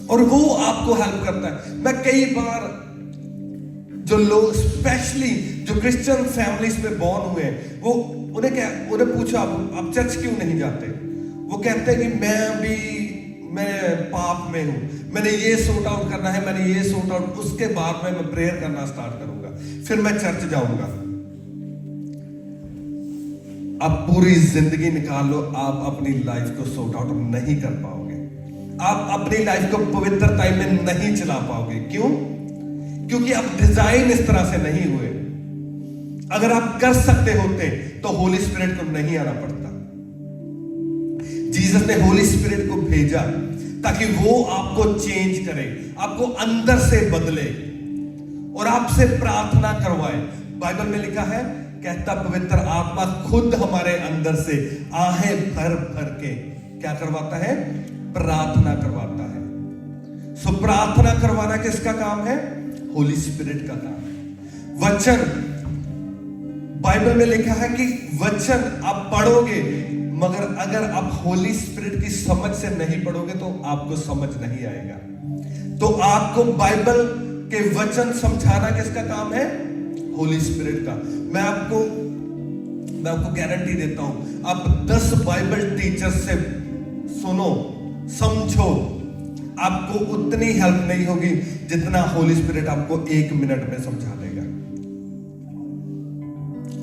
और वो आपको हेल्प करता है। मैं कई बार जो लोग स्पेशली जो क्रिश्चियन फैमिलीज में बॉर्न हुए हैं, वो उन्हें पूछा आप चर्च क्यों नहीं जाते? वो कहते हैं कि मैं पाप में हूं, मैंने ये सॉर्ट आउट करना है, मैंने ये सॉर्ट आउट, उसके बाद में मैं प्रेयर करना स्टार्ट करूंगा, फिर मैं चर्च जाऊंगा। आप पूरी जिंदगी निकाल लो, आप अपनी लाइफ को सॉर्ट आउट नहीं कर पाओगे। आप अपनी लाइफ को पवित्रता में नहीं चला पाओगे। क्यों? क्योंकि आप डिजाइन इस तरह से नहीं हुए। अगर आप कर सकते होते तो होली स्पिरिट को नहीं आना पड़ता। जीसस ने होली स्पिरिट को भेजा ताकि वो आपको चेंज करे, आपको अंदर से बदले और आपसे प्रार्थना करवाए। बाइबल में लिखा है, कहता पवित्र आत्मा खुद हमारे अंदर से आहें भर भर के क्या करवाता है? प्रार्थना करवाता है। सो प्रार्थना करवाना किसका काम है? होली स्पिरिट का काम है। वचन, बाइबल में लिखा है कि वचन आप पढ़ोगे, मगर अगर आप होली स्पिरिट की समझ से नहीं पढ़ोगे तो आपको समझ नहीं आएगा। तो आपको बाइबल के वचन समझाना किसका काम है? होली स्पिरिट का। मैं आपको गारंटी देता हूं, आप 10 बाइबल टीचर से सुनो, समझो, आपको उतनी हेल्प नहीं होगी जितना होली स्पिरिट आपको 1 मिनट में समझा देगा।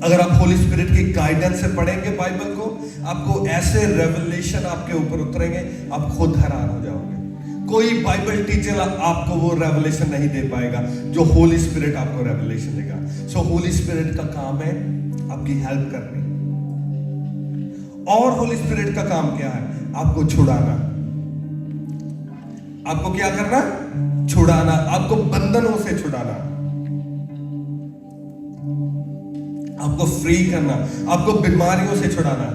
अगर आप होली स्पिरिट की गाइडेंस से पढ़ेंगे बाइबल को, आपको ऐसे रेवलेशन आपके ऊपर उतरेंगे, आप खुद हैरान हो जाओगे। कोई बाइबल टीचर आपको वो रेवलेशन नहीं दे पाएगा जो होली स्पिरिट आपको रेवलेशन देगा। सो होली स्पिरिट का काम है आपकी हेल्प करनी। और होली स्पिरिट का काम क्या है? आपको छुड़ाना। आपको क्या करना? छुड़ाना, आपको बंधनों से छुड़ाना, आपको फ्री करना, आपको बीमारियों से छुड़ाना,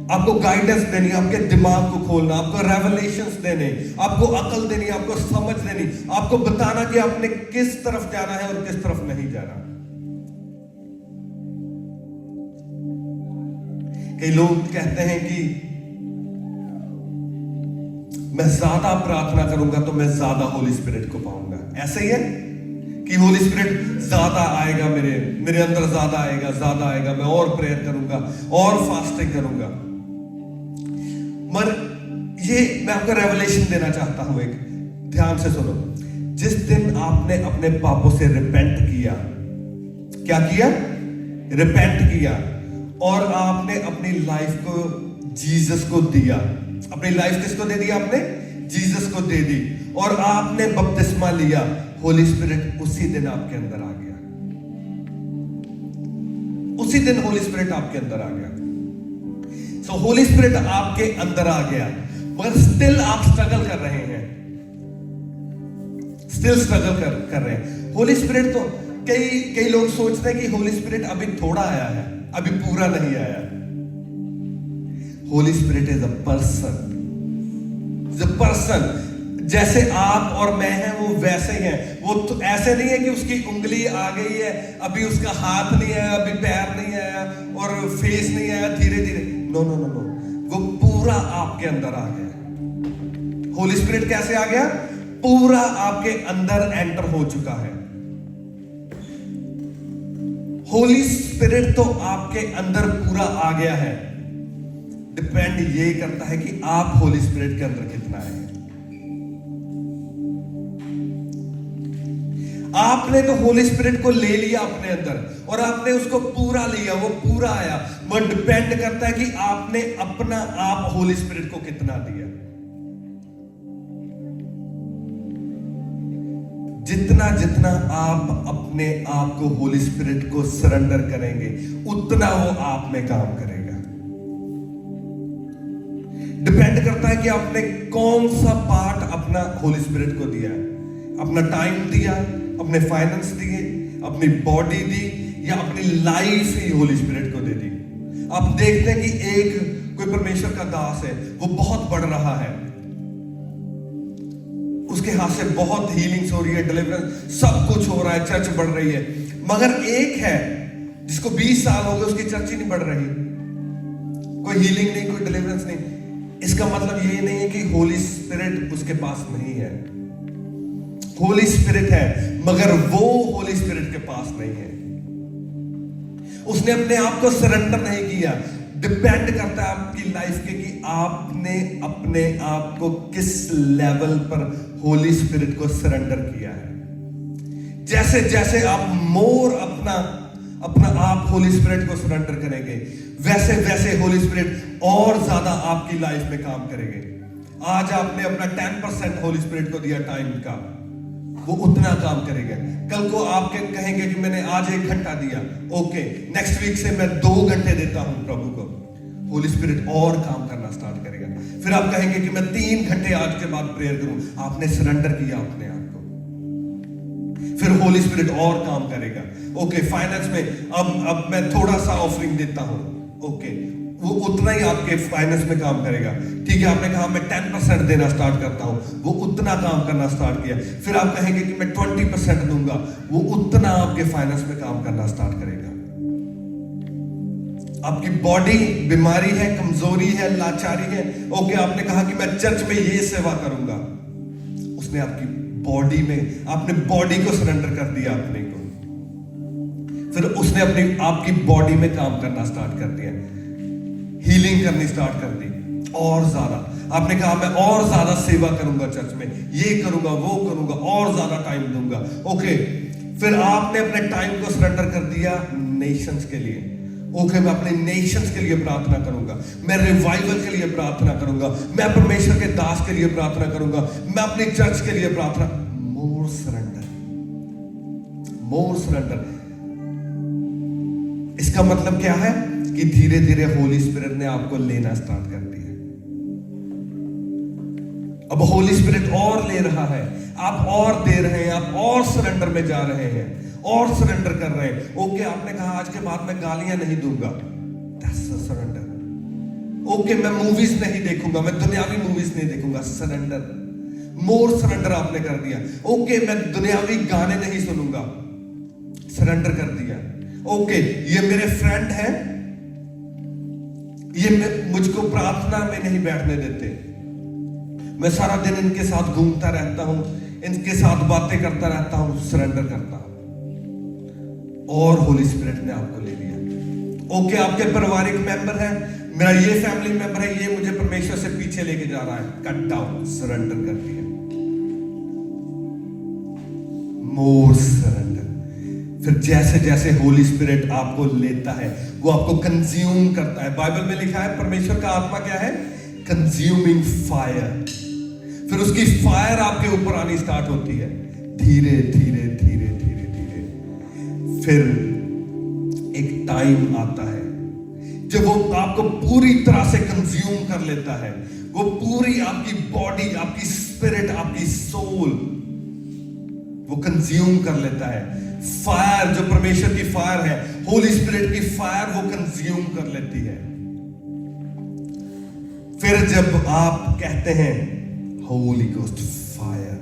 आपको गाइडेंस देनी, आपके दिमाग को खोलना, आपको रेवलेशंस देने, आपको अकल देनी, आपको समझ देनी, आपको बताना कि आपने किस तरफ जाना है और किस तरफ नहीं जाना। कई लोग कहते हैं कि मैं ज्यादा प्रार्थना करूंगा तो मैं ज्यादा होली स्पिरिट को पाऊंगा। ऐसे ही है कि होली स्पिरिट ज्यादा आएगा, मेरे अंदर ज्यादा आएगा, मैं और प्रेयर करूंगा और फास्टिंग करूंगा। मगर ये मैं आपको रेवलेशन देना चाहता हूं, एक ध्यान से सुनो। जिस दिन आपने अपने पापों से रिपेंट किया, क्या किया? रिपेंट किया, और आपने अपनी लाइफ को जीसस को दिया। अपनी लाइफ किसको दे दी? आपने जीसस को दे दी, और आपने बपतिस्मा लिया। होली स्पिरिट उसी दिन आपके अंदर आ गया, उसी दिन होली स्पिरिट आपके अंदर आ गया। सो होली स्पिरिट आपके अंदर आ गया, मगर स्टिल आप स्ट्रगल कर रहे हैं, कर रहे हैं। होली स्पिरिट तो कई लोग सोचते हैं कि होली स्पिरिट अभी थोड़ा आया है, अभी पूरा नहीं आया। Holi Spirit is a person, जैसे आप और मैं हैं वो वैसे ही हैं। वो तो ऐसे नहीं है कि उसकी उंगली आ गई है, अभी उसका हाथ नहीं आया, अभी पैर नहीं आया और फेस नहीं आया, धीरे धीरे। नो, वो पूरा आपके अंदर आ गया। होली स्पिरिट कैसे आ गया? पूरा आपके अंदर एंटर हो चुका है। होली स्पिरिट तो आपके अंदर पूरा आ गया है। डिपेंड ये करता है कि आप होली स्पिरिट के अंदर कितना है। आपने तो होली स्पिरिट को ले लिया अपने अंदर और आपने उसको पूरा लिया, वो पूरा आया। वो डिपेंड करता है कि आपने अपना आप होली स्पिरिट को कितना दिया। जितना आप अपने आप को होली स्पिरिट को सरेंडर करेंगे, उतना वो आप में काम करेगा। डिपेंड करता है कि आपने कौन सा पार्ट अपना होली स्पिरिट को दिया है। अपना टाइम दिया, अपने फाइनेंस दिए, अपनी बॉडी दी, या अपनी लाइफ ही होली स्पिरिट को दे दी। आप देखते हैं कि एक कोई परमेश्वर का दास है, वो बहुत बढ़ रहा है, उसके हाथ से बहुत हीलिंग्स हो रही है, डिलीवरेंस, सब कुछ हो रहा है, चर्च बढ़ रही है। मगर एक है जिसको 20 साल हो गए, उसकी चर्च ही नहीं बढ़ रही, कोई हीलिंग नहीं, कोई डिलीवरेंस नहीं। इसका मतलब ये नहीं है कि होली स्पिरिट उसके पास नहीं है। होली स्पिरिट है, मगर वो होली स्पिरिट के पास नहीं है। उसने अपने आप को सरेंडर नहीं किया। डिपेंड करता है आपकी लाइफ के कि आपने अपने आप को किस लेवल पर होली स्पिरिट को सरेंडर किया है। जैसे जैसे आप मोर अपना आप होली स्पिरिट को सरेंडर करेंगे, वैसे वैसे होली स्पिरिट और ज्यादा आपकी लाइफ में काम करेंगे। आज आपने अपना 10% होली स्पिरिट को दिया टाइम का, वो उतना काम करेगा। कल को आपके कहेंगे कि मैंने आज 1 घंटा दिया, ओके, नेक्स्ट वीक से मैं 2 घंटे देता हूं प्रभु को, होली स्पिरिट और काम करना स्टार्ट करेगा। फिर आप कहेंगे कि मैं 3 घंटे आज के बाद प्रेयर करूं, आपने सरेंडर किया अपने आप को, फिर होली स्पिरिट और काम करेगा। ओके, फाइनेंस में अब मैं थोड़ा सा ऑफरिंग देता हूं, ओके, वो उतना ही आपके फाइनेंस में काम करेगा। ठीक है, आपने कहा मैं 10% देना स्टार्ट करता हूं, वो उतना काम करना स्टार्ट किया। फिर आप कहेंगे कि मैं 20% दूंगा, वो उतना आपके फाइनेंस में काम करना स्टार्ट करेगा। आपकी बॉडी बीमारी है, कमजोरी है, लाचारी है, ओके, आपने कहा कि मैं चर्च में ये सेवा करूंगा, उसने आपकी बॉडी में, आपने बॉडी को सरेंडर कर दिया अपने को, फिर उसने अपनी आपकी बॉडी में काम करना स्टार्ट कर दिया, हीलिंग करनी स्टार्ट कर दी और ज्यादा। आपने कहा मैं और ज्यादा सेवा करूंगा चर्च में, ये करूंगा, वो करूंगा, और ज्यादा टाइम दूंगा, ओके, फिर आपने अपने टाइम को सरेंडर कर दिया नेशंस के लिए। ओके, मैं अपने नेशंस के लिए प्रार्थना करूंगा, मैं रिवाइवल के लिए प्रार्थना करूंगा, मैं परमेश्वर के दास के लिए प्रार्थना करूंगा, मैं अपनी चर्च के लिए प्रार्थना। मोर सरेंडर, मोर सरेंडर। इसका मतलब क्या है कि धीरे धीरे होली स्पिरिट ने आपको लेना स्टार्ट कर दिया। अब होली स्पिरिट और ले रहा है, आप और दे रहे हैं, आप और सरेंडर में जा रहे हैं, और सरेंडर कर रहे हैं। ओके, आपने कहा आज के बाद मैं गालियां नहीं दूंगा, दैट्स अ सरेंडर। ओके, मैं मूवीज नहीं देखूंगा, मैं दुनियावी मूवीज नहीं देखूंगा, सरेंडर, मोर सरेंडर आपने कर दिया। ओके, मैं दुनियावी गाने नहीं सुनूंगा, सरेंडर कर दिया। ओके, ये मेरे फ्रेंड हैं, ये मुझको प्रार्थना में नहीं बैठने देते, मैं सारा दिन इनके साथ घूमता रहता हूं, इनके साथ बातें करता रहता हूं, सरेंडर करता हूं, और होली स्पिरिट ने आपको ले लिया। ओके, आपके पारिवारिक मेंबर है, मेरा ये फैमिली मेंबर है, ये मुझे परमेश्वर से पीछे लेके जा रहा है, कट डाउन, सरेंडर कर दिया, मोर सरेंडर। फिर जैसे जैसे होली स्पिरिट आपको लेता है, वो आपको कंज्यूम करता है। बाइबल में लिखा है परमेश्वर का आत्मा क्या है? Consuming fire. फिर उसकी फायर आपके ऊपर आनी स्टार्ट होती है, धीरे धीरे धीरे धीरे धीरे। फिर एक टाइम आता है जब वो आपको पूरी तरह से कंज्यूम कर लेता है, वो पूरी आपकी बॉडी, आपकी स्पिरिट, आपकी सोल वो कंज्यूम कर लेता है। फायर, जो परमेश्वर की फायर है, होली स्पिरिट की फायर, वो कंज्यूम कर लेती है। फिर जब आप कहते हैं होली गोस्ट फायर,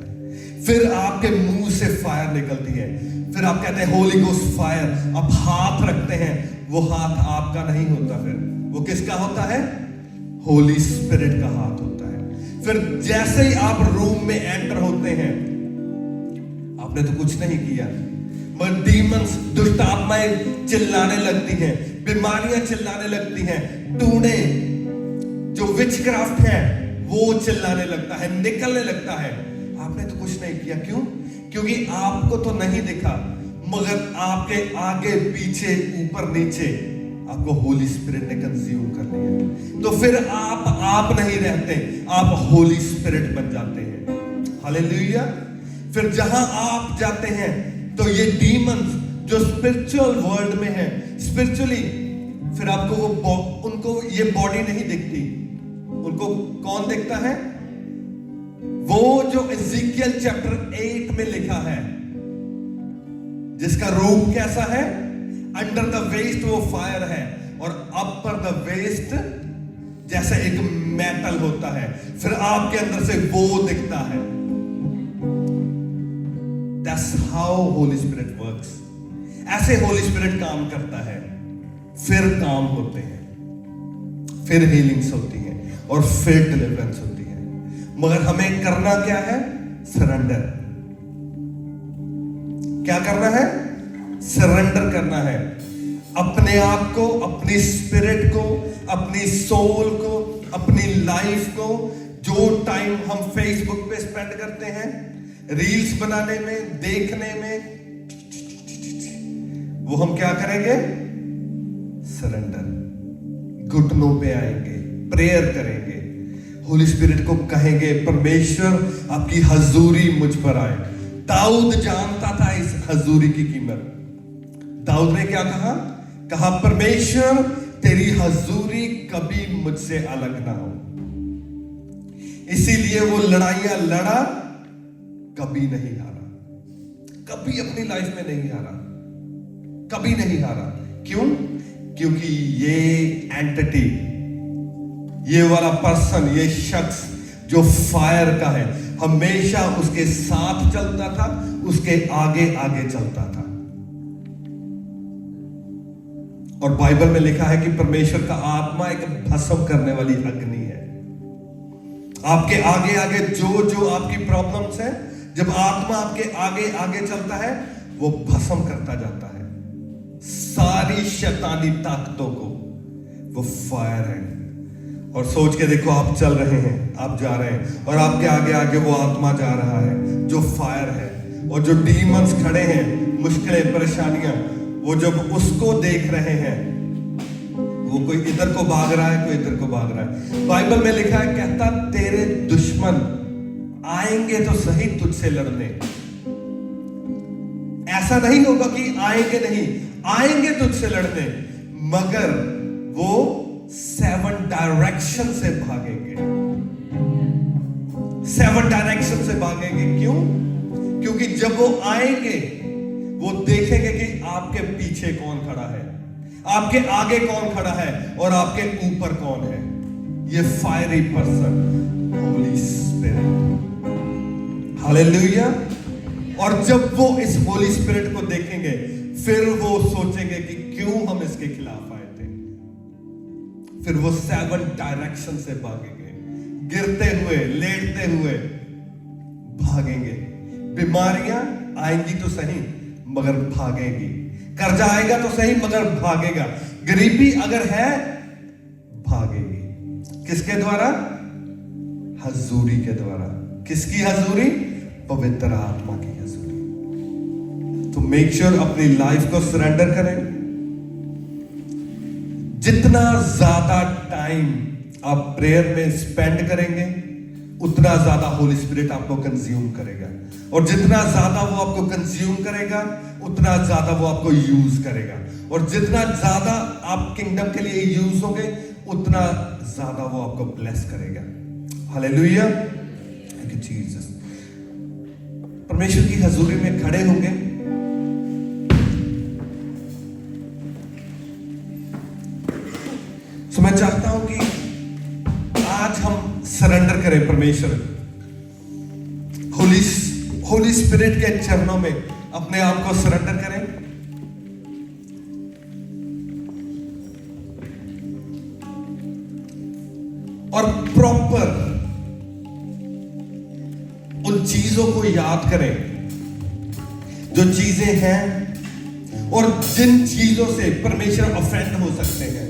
फिर आपके मुंह से फायर निकलती है, फिर आप कहते हैं होली गोस्ट फायर। आप हाथ रखते हैं, वो हाथ आपका नहीं होता, फिर वो किसका होता है? होली स्पिरिट का हाथ होता है। फिर जैसे ही आप रूम में एंटर होते हैं, आपने तो कुछ नहीं किया, मगर डीमंस, दुष्ट आत्माएं चिल्लाने लगती हैं, बीमारियां चिल्लाने लगती हैं, टूने जो विचक्राफ्ट है वो चिल्लाने लगता है, निकलने लगता है। आपने तो कुछ नहीं किया, क्यों? क्योंकि आपको तो नहीं दिखा, मगर आपके आगे पीछे ऊपर नीचे आपको होली स्पिरिट ने कंज्यूम कर लिया। तो फिर आप नहीं रहते, आप होली स्पिरिट बन जाते हैं। हालेलुया। फिर जहां आप जाते हैं तो ये डीमंस जो स्पिरिचुअल वर्ल्ड में है, स्पिरिचुअली, फिर आपको उनको ये बॉडी नहीं दिखती, उनको कौन देखता है? वो जो इज़िकियल चैप्टर 8 में लिखा है, जिसका रूप कैसा है? अंडर द वेस्ट वो फायर है, और अपर द वेस्ट जैसे एक मेटल होता है, फिर आपके अंदर से वो दिखता है। That's how Holy Spirit works. ऐसे होली स्पिरिट काम करता है। फिर काम होते हैं, फिर हीलिंग्स होती हैं, और फिर डिलीवरेंस होती है। मगर हमें करना क्या है? सरेंडर। क्या करना है? सरेंडर करना है। अपने आप को, अपनी स्पिरिट को, अपनी सोल को, अपनी लाइफ को, जो टाइम हम फेसबुक पे स्पेंड करते हैं रील्स बनाने में, देखने में, वो हम क्या करेंगे? सरेंडर। घुटनों पे आएंगे, प्रेयर करेंगे, होली स्पिरिट को कहेंगे परमेश्वर आपकी हजूरी मुझ पर आए। दाऊद जानता था इस हजूरी की कीमत। दाऊद ने क्या कहा? कहा परमेश्वर तेरी हजूरी कभी मुझसे अलग ना हो। इसीलिए वो लड़ाइयां लड़ा, कभी नहीं हारा। कभी अपनी लाइफ में नहीं हारा, कभी नहीं हारा। क्यों? क्योंकि ये एंटिटी, ये वाला पर्सन, ये शख्स जो फायर का है, हमेशा उसके साथ चलता था, उसके आगे आगे चलता था। और बाइबल में लिखा है कि परमेश्वर का आत्मा एक भस्म करने वाली अग्नि है। आपके आगे आगे जो जो आपकी प्रॉब्लम्स है, जब आत्मा आपके आगे आगे चलता है, वो भस्म करता जाता है सारी शैतानी ताकतों को। वो फायर है। और सोच के देखो, आप चल रहे हैं, आप जा रहे हैं, और आपके आगे आगे वो आत्मा जा रहा है जो फायर है। और जो डीमंस खड़े हैं, मुश्किलें, परेशानियां, वो जब उसको देख रहे हैं, वो कोई इधर को भाग रहा है, कोई इधर को भाग रहा है। बाइबल में लिखा है, कहता तेरे दुश्मन आएंगे तो सही तुझसे लड़ने। ऐसा नहीं होगा कि आएंगे नहीं, आएंगे तुझसे लड़ने, मगर वो 7 डायरेक्शन से भागेंगे। 7 डायरेक्शन से भागेंगे। क्यों? क्योंकि जब वो आएंगे, वो देखेंगे कि आपके पीछे कौन खड़ा है, आपके आगे कौन खड़ा है, और आपके ऊपर कौन है। ये fiery person, Holi spirit. Hallelujah. और जब वो इस होली स्पिरिट को देखेंगे, फिर वो सोचेंगे कि क्यों हम इसके खिलाफ आए थे। फिर वो 7 डायरेक्शन से भागेंगे, गिरते हुए, लेटते हुए भागेंगे। बीमारियां आएंगी तो सही, मगर भागेगी। कर्जा आएगा तो सही, मगर भागेगा। गरीबी अगर है, भागेगी। किसके द्वारा? हजूरी के द्वारा। किसकी हजूरी? पवित्र आत्मा की हजूरी। तो मेक श्योर अपनी लाइफ को सरेंडर करें। जितना ज्यादा टाइम आप प्रेयर में स्पेंड करेंगे, उतना ज्यादा होली स्पिरिट आपको कंज्यूम करेगा। और जितना ज्यादा वो आपको कंज्यूम करेगा, उतना ज्यादा वो आपको यूज करेगा। और जितना ज्यादा आप किंगडम के लिए यूज होंगे, उतना ज्यादा वो आपको ब्लेस करेगा। हालेलुया। Thank you Jesus. परमेश्वर की हजूरी में खड़े होंगे। तो मैं चाहता हूं कि आज हम सरेंडर करें परमेश्वर, होली स्पिरिट के चरणों में अपने आप को सरेंडर करें। और प्रॉपर उन चीजों को याद करें जो चीजें हैं और जिन चीजों से परमेश्वर ऑफेंड हो सकते हैं।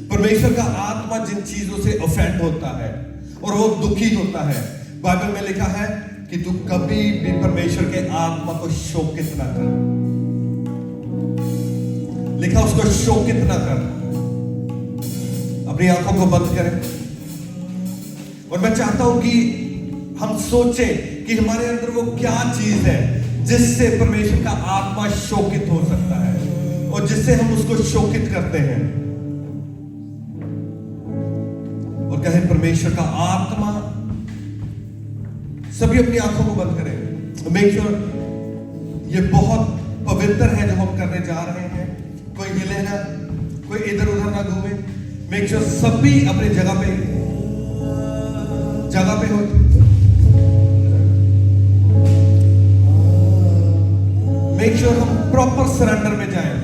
परमेश्वर का आत्मा जिन चीजों से ऑफेंड होता है और वो दुखी होता है, बाइबल में लिखा है कि तू कभी भी परमेश्वर के आत्मा को शोकित ना कर। लिखा, उसको शोकित ना कर। अपनी आंखों को बंद करें। और मैं चाहता हूं कि हम सोचें कि हमारे अंदर वो क्या चीज है जिससे परमेश्वर का आत्मा शोकित हो सकता है और जिससे हम उसको शोकित करते हैं। और कहें, परमेश्वर का आत्मा, सभी अपनी आंखों को बंद करें। मेक श्योर ये बहुत पवित्र है जो हम करने जा रहे हैं। कोई हिले ना, कोई इधर उधर ना घूमे। मेक श्योर सभी अपनी जगह पे हो। मेक श्योर हम प्रॉपर सरेंडर में जाएं।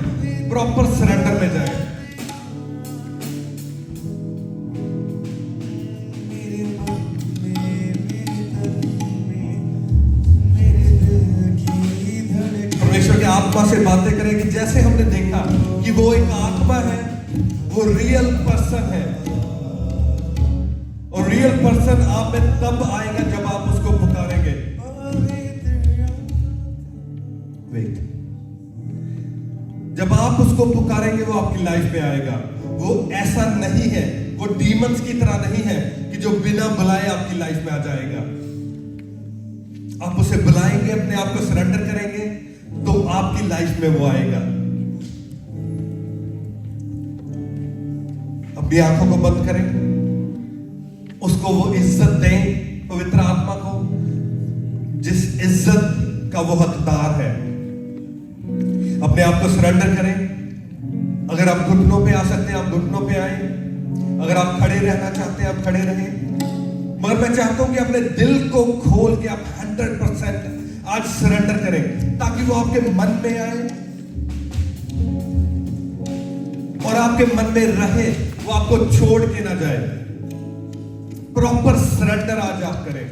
परमेश्वर की आत्मा से बातें करें कि जैसे हमने देखा कि वो एक आत्मा है, वो रियल पर्सन है, और रियल पर्सन आप में तब आएगा जब आप उसको पुकारेंगे। वेट, जब आप उसको पुकारेंगे वो आपकी लाइफ में आएगा। वो ऐसा नहीं है, वो डीमंस की तरह नहीं है कि जो बिना बुलाए आपकी लाइफ में आ जाएगा। आप उसे बुलाएंगे, अपने आप को सरेंडर करेंगे, तो आपकी लाइफ में वो आएगा। अपनी आंखों को बंद करें, उसको वो इज्जत दें, पवित्र आत्मा को, जिस इज्जत का वो हकदार है। अपने आप को सरेंडर करें। अगर आप घुटनों पे आ सकते हैं, आप घुटनों पे आए। अगर आप खड़े रहना चाहते हैं, आप खड़े रहें। मगर मैं चाहता हूं कि अपने दिल को खोल के आप 100% आज सरेंडर करें, ताकि वो आपके मन में आए और आपके मन में रहे, वो आपको छोड़ के ना जाए। प्रॉपर सरेंडर आज आप करें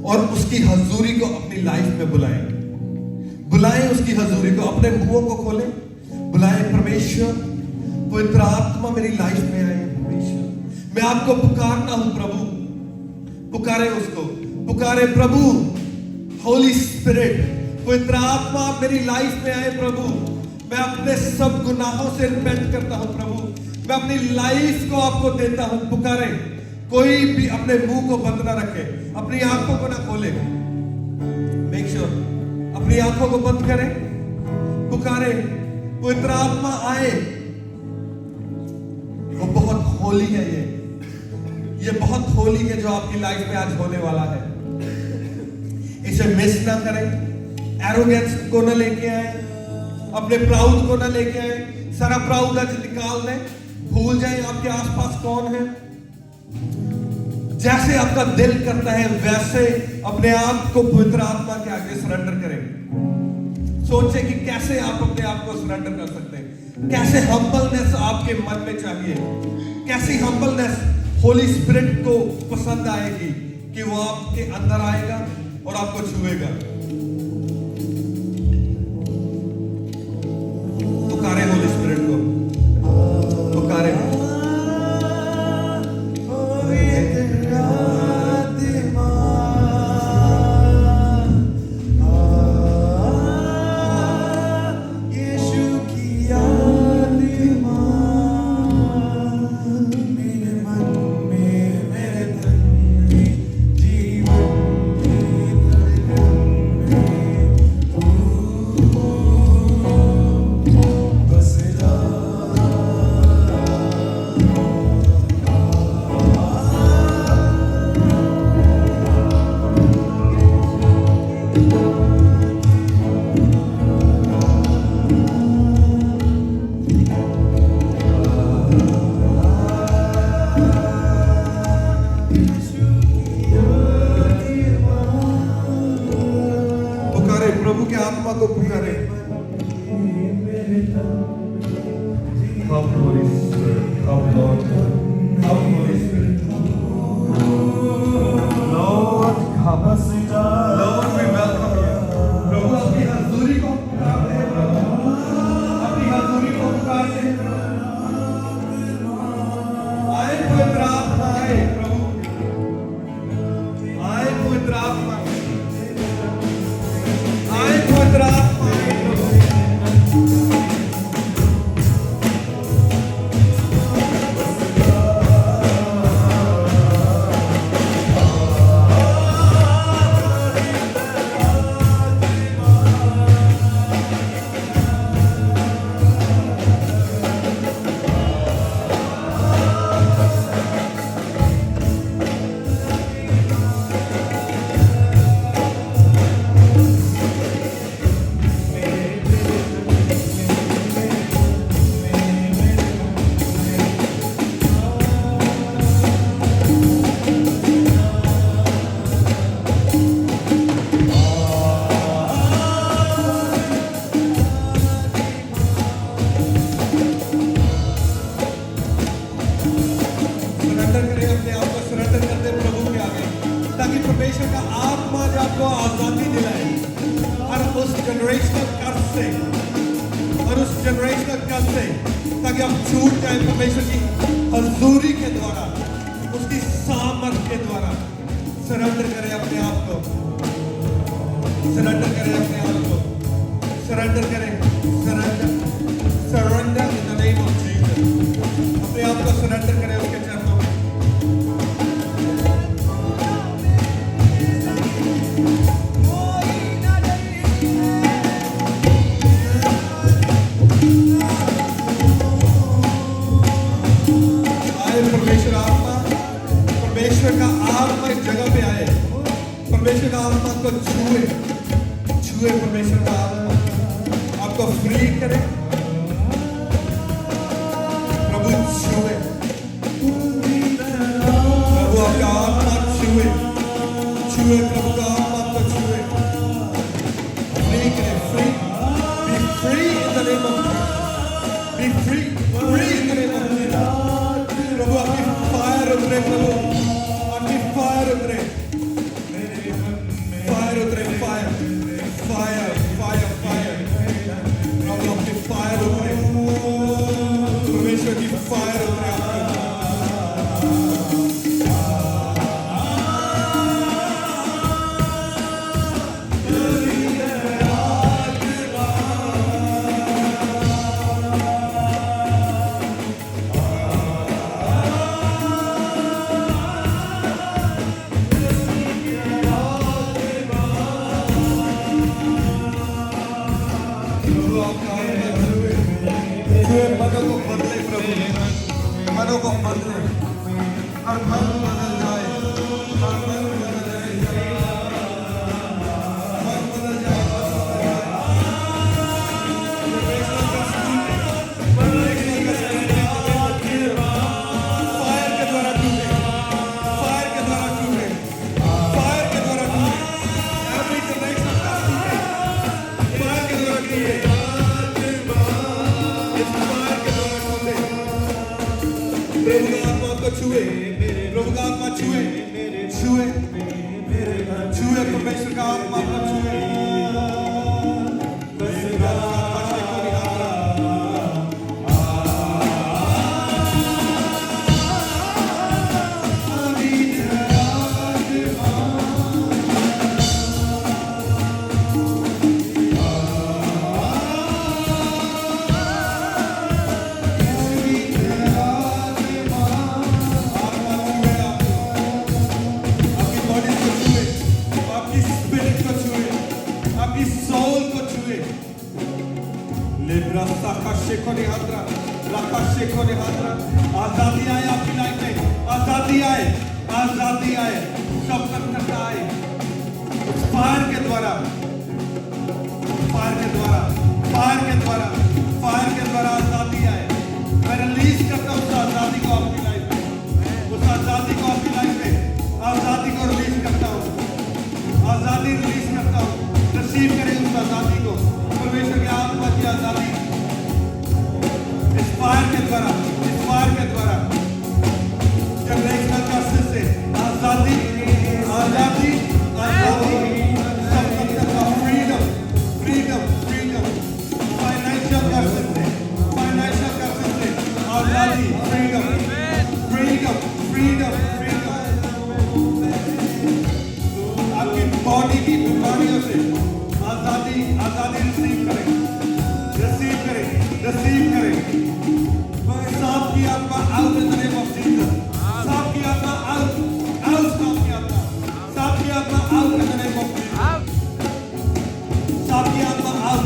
और उसकी हजूरी को अपनी लाइफ में बुलाएं उसकी हजूरी को। अपने मुंहों को खोलें, बुलाएं, परमेश्वर पवित्र आत्मा मेरी लाइफ में आए। परमेश्वर मैं आपको पुकारता हूं प्रभु। पुकारे उसको, पुकारे प्रभु। होली स्पिरिट, पवित्र आत्मा आप मेरी लाइफ में आए प्रभु। मैं अपने सब गुनाहों से रिपेंट करता हूं प्रभु। मैं अपनी लाइफ को आपको देता हूं। पुकारे, कोई भी अपने मुंह को बंद ना रखे, अपनी आंखों को ना खोले। मेक श्योर अपनी आंखों को बंद करें, पुकारे, पवित्र आत्मा आए। वो बहुत होली है, ये बहुत होली है जो आपकी लाइफ में आज होने वाला है। इसे मिस ना करें। एरोगेंस को ना लेके आए, अपने प्राउड को ना लेके आए। सारा प्राउड आज निकाल दें, भूल जाएं आपके आसपास कौन है। जैसे आपका दिल करता है वैसे अपने आप को पवित्र आत्मा के आगे सरेंडर करें। सोचें कि कैसे आप अपने आप को सरेंडर कर सकते हैं, कैसे हम्बलनेस आपके मन में चाहिए, कैसी हम्बलनेस होली स्पिरिट को पसंद आएगी कि वो आपके अंदर आएगा और आपको छुएगा। पुकारे होली स्पिरिट को, पुकारे। प्रभु के आत्मा को पुकारे। Come Holy Spirit, come Lord, come Holy Spirit. Lord, come us down. Lord, we welcome you. प्रभु अपनी हजूरी को पुकारते हैं, प्रभु अपनी हजूरी को पुकारते हैं। आए पवित्र आत्मा, आए प्रभु, आए पवित्र आत्मा, आए पवित्र आत्मा, आए प्रभु। जनरेशनल कर्ज से और उस जनरेशनल कर्ज से, ताकि हम छूट जाए परमेश्वर की हजूरी के द्वारा, उसकी सामर्थ के द्वारा। सरेंडर करें अपने आप को, सरेंडर करें अपने आप को, सरेंडर करें, surrender, surrender in the name of Jesus. अपने आप को सरेंडर करें उसके चरणों में। परमेश्वर आत्मा, परमेश्वर का आत्मा इस जगह पे आए, परमेश्वर का आत्मा को छुए, छुए परमेश्वर का आत्मा आपको फ्री करे, प्रभु छुए, प्रभु आपका आत्मा छुए, छुए प्रभु का आत्मा आपको छुए, फ्री करे, free, be free in the name of Jesus, be free, free in the name of Jesus. प्रभु आपकी फायर उतरे, प्रभु आपकी फायर उतरे, फायर उतरे, फायर, फायर, फायर, फायर, प्रभु आपकी फायर उतरे, परमेश्वर की फायर उतरे आपके। मनों को बदले प्रभु, मनों को बदले, हर मन बदल जाए, हर मन बदल जाए, मन बदल जाए, फायर के द्वारा टूटे, फायर के द्वारा टूटे, फायर के द्वारा टूटे, every generation का टूटे, फायर के द्वारा टूटे, प्रभु का आत्मा को छुए, प्रभु का आत्मा छुए, छुए, छुए परमेश्वर का आत्मा को छुए। आजादी आए आपकी लाइफ में, आजादी आए, आजादी आए, स्वतंत्रता आए, फायर के द्वारा, फायर के द्वारा, फायर के द्वारा, फायर के द्वारा आजादी आए। मैं रिलीज करता हूँ उस आजादी को आपकी लाइफ में, उस आजादी को आपकी लाइफ में, आजादी को रिलीज करता हूँ, आजादी रिलीज करता हूँ। रिसीव करें उस आजादी को, परमेश्वर के आत्मा की आजादी, इस फायर के द्वारा, इस फायर के द्वारा, जनरेशनल कर्सेस से आजादी, आजादी, आजादी, स्वतंत्रता, freedom, freedom, freedom, financial curses से, फाइनेंशियल कर्सेस से आजादी, फ्रीडम, फ्रीडम, फ्रीडम, फ्रीडम, आपकी बॉडी की बीमारियों से आजादी, आजादी रिसीव करें, रिसीव करें, रिसीव करें। सांप की आत्मा out in the name of Jesus, सांप की आत्मा आउट, आउट, सांप की आत्मा, सांप की आत्मा out in the name of Jesus, सांप की आत्मा आउट,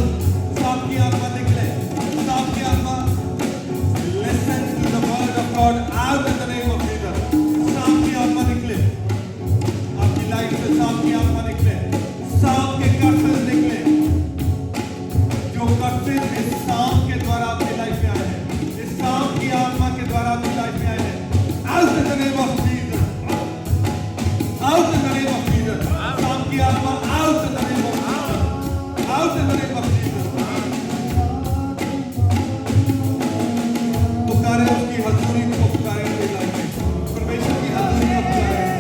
सांप की आत्मा निकले, सांप की आत्मा, listen to the word of God, out in the name of Jesus, सांप की आत्मा निकले, आपकी लाइफ से सांप की आत्मा निकले, सांप के कर्सेस निकले, जो कर्सेस इस सांप के द्वारा आपकी लाइफ में आए हैं, इस सांप की आत्मा के द्वारा आपकी लाइफ में आए हैं, out in the name of Jesus, out in the name of Jesus, सांप की आत्मा out in the name of Jesus, out in the name of Jesus। पुकारे उसकी हजूरी को, पुकारे अपनी लाइफ में, परमेश्वर की हजूरी को पुकारे।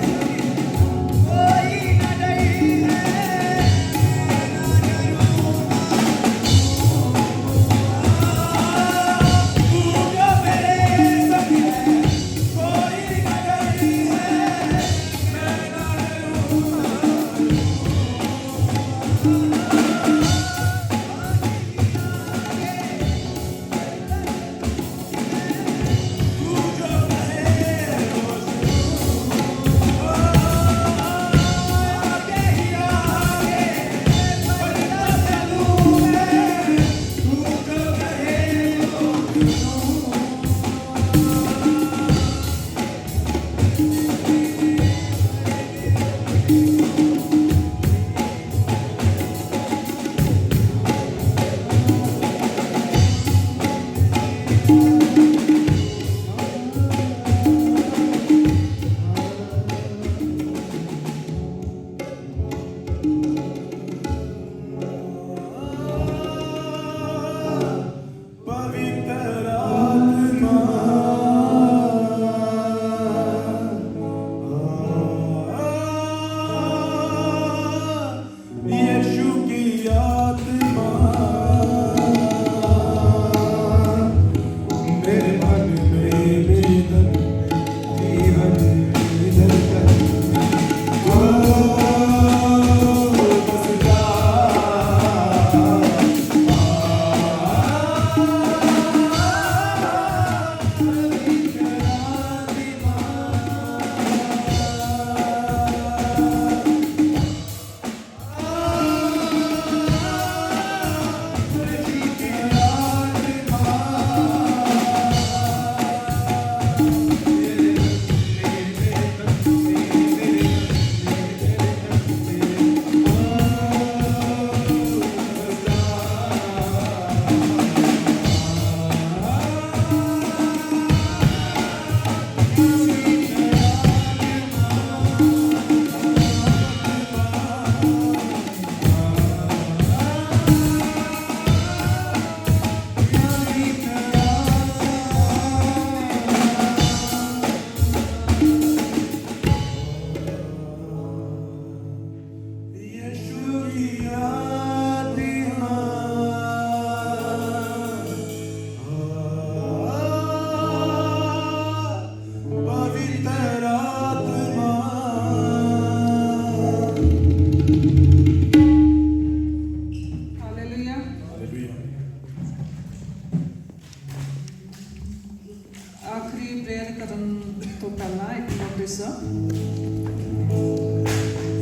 this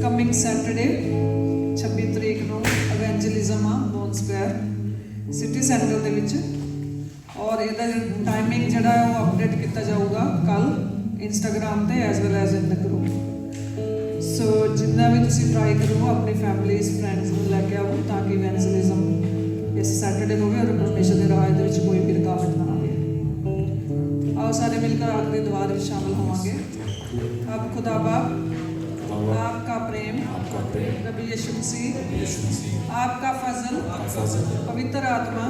coming Saturday 26 ਤਰੀਕ ਨੂੰ evangelism ਆ ਨੋਨ ਸਕੁਆਇਰ ਸਿਟੀ ਸੈਂਟਰ ਦੇ ਵਿੱਚ ਔਰ ਇਹਦਾ ਟਾਈਮਿੰਗ ਜਿਹੜਾ ਹੈ ਉਹ ਅਪਡੇਟ ਕੀਤਾ ਜਾਊਗਾ ਕੱਲ ਇੰਸਟਾਗ੍ਰਾਮ ਤੇ ਐਸ ਵੈਲ ਐਸ ਇਨ ਦ ਗਰੁੱਪ ਸੋ ਜਿੰਨਾ ਵੀ ਤੁਸੀਂ ਟਰਾਈ ਕਰੋ ਆਪਣੀ ਫੈਮਲੀਜ਼ ਫਰੈਂਡਸ ਨੂੰ ਲੈ ਕੇ ਆਓ ਤਾਂ ਕਿ ਇਵੈਂਜਲਿਜ਼ਮ ਇਸ ਸੈਟਰਡੇ ਹੋਵੇ ਔਰ ਪਰਮੇਸ਼ਰ ਦੇ ਰਾਜ ਦੇ ਵਿੱਚ ਕੋਈ ਵੀ ਰੁਕਾਵਟ ਨਾ ਆਵੇ आओ सारे मिलकर आखिरी दुआ में शामिल होंगे अब खुदा बाप आपका प्रेम नबी यीशु मसीह आपका फजल पवित्र आत्मा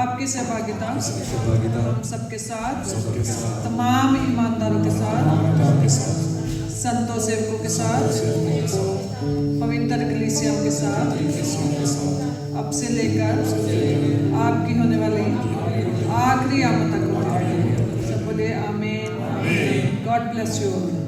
आपकी सहभागिता हम सबके साथ तमाम ईमानदारों के साथ संतों सेवकों के साथ पवित्र कलीसियाओं के साथ अब से लेकर आपकी होने वाली आखिरी आमद तक हो। सब बोले आमीन। God bless you.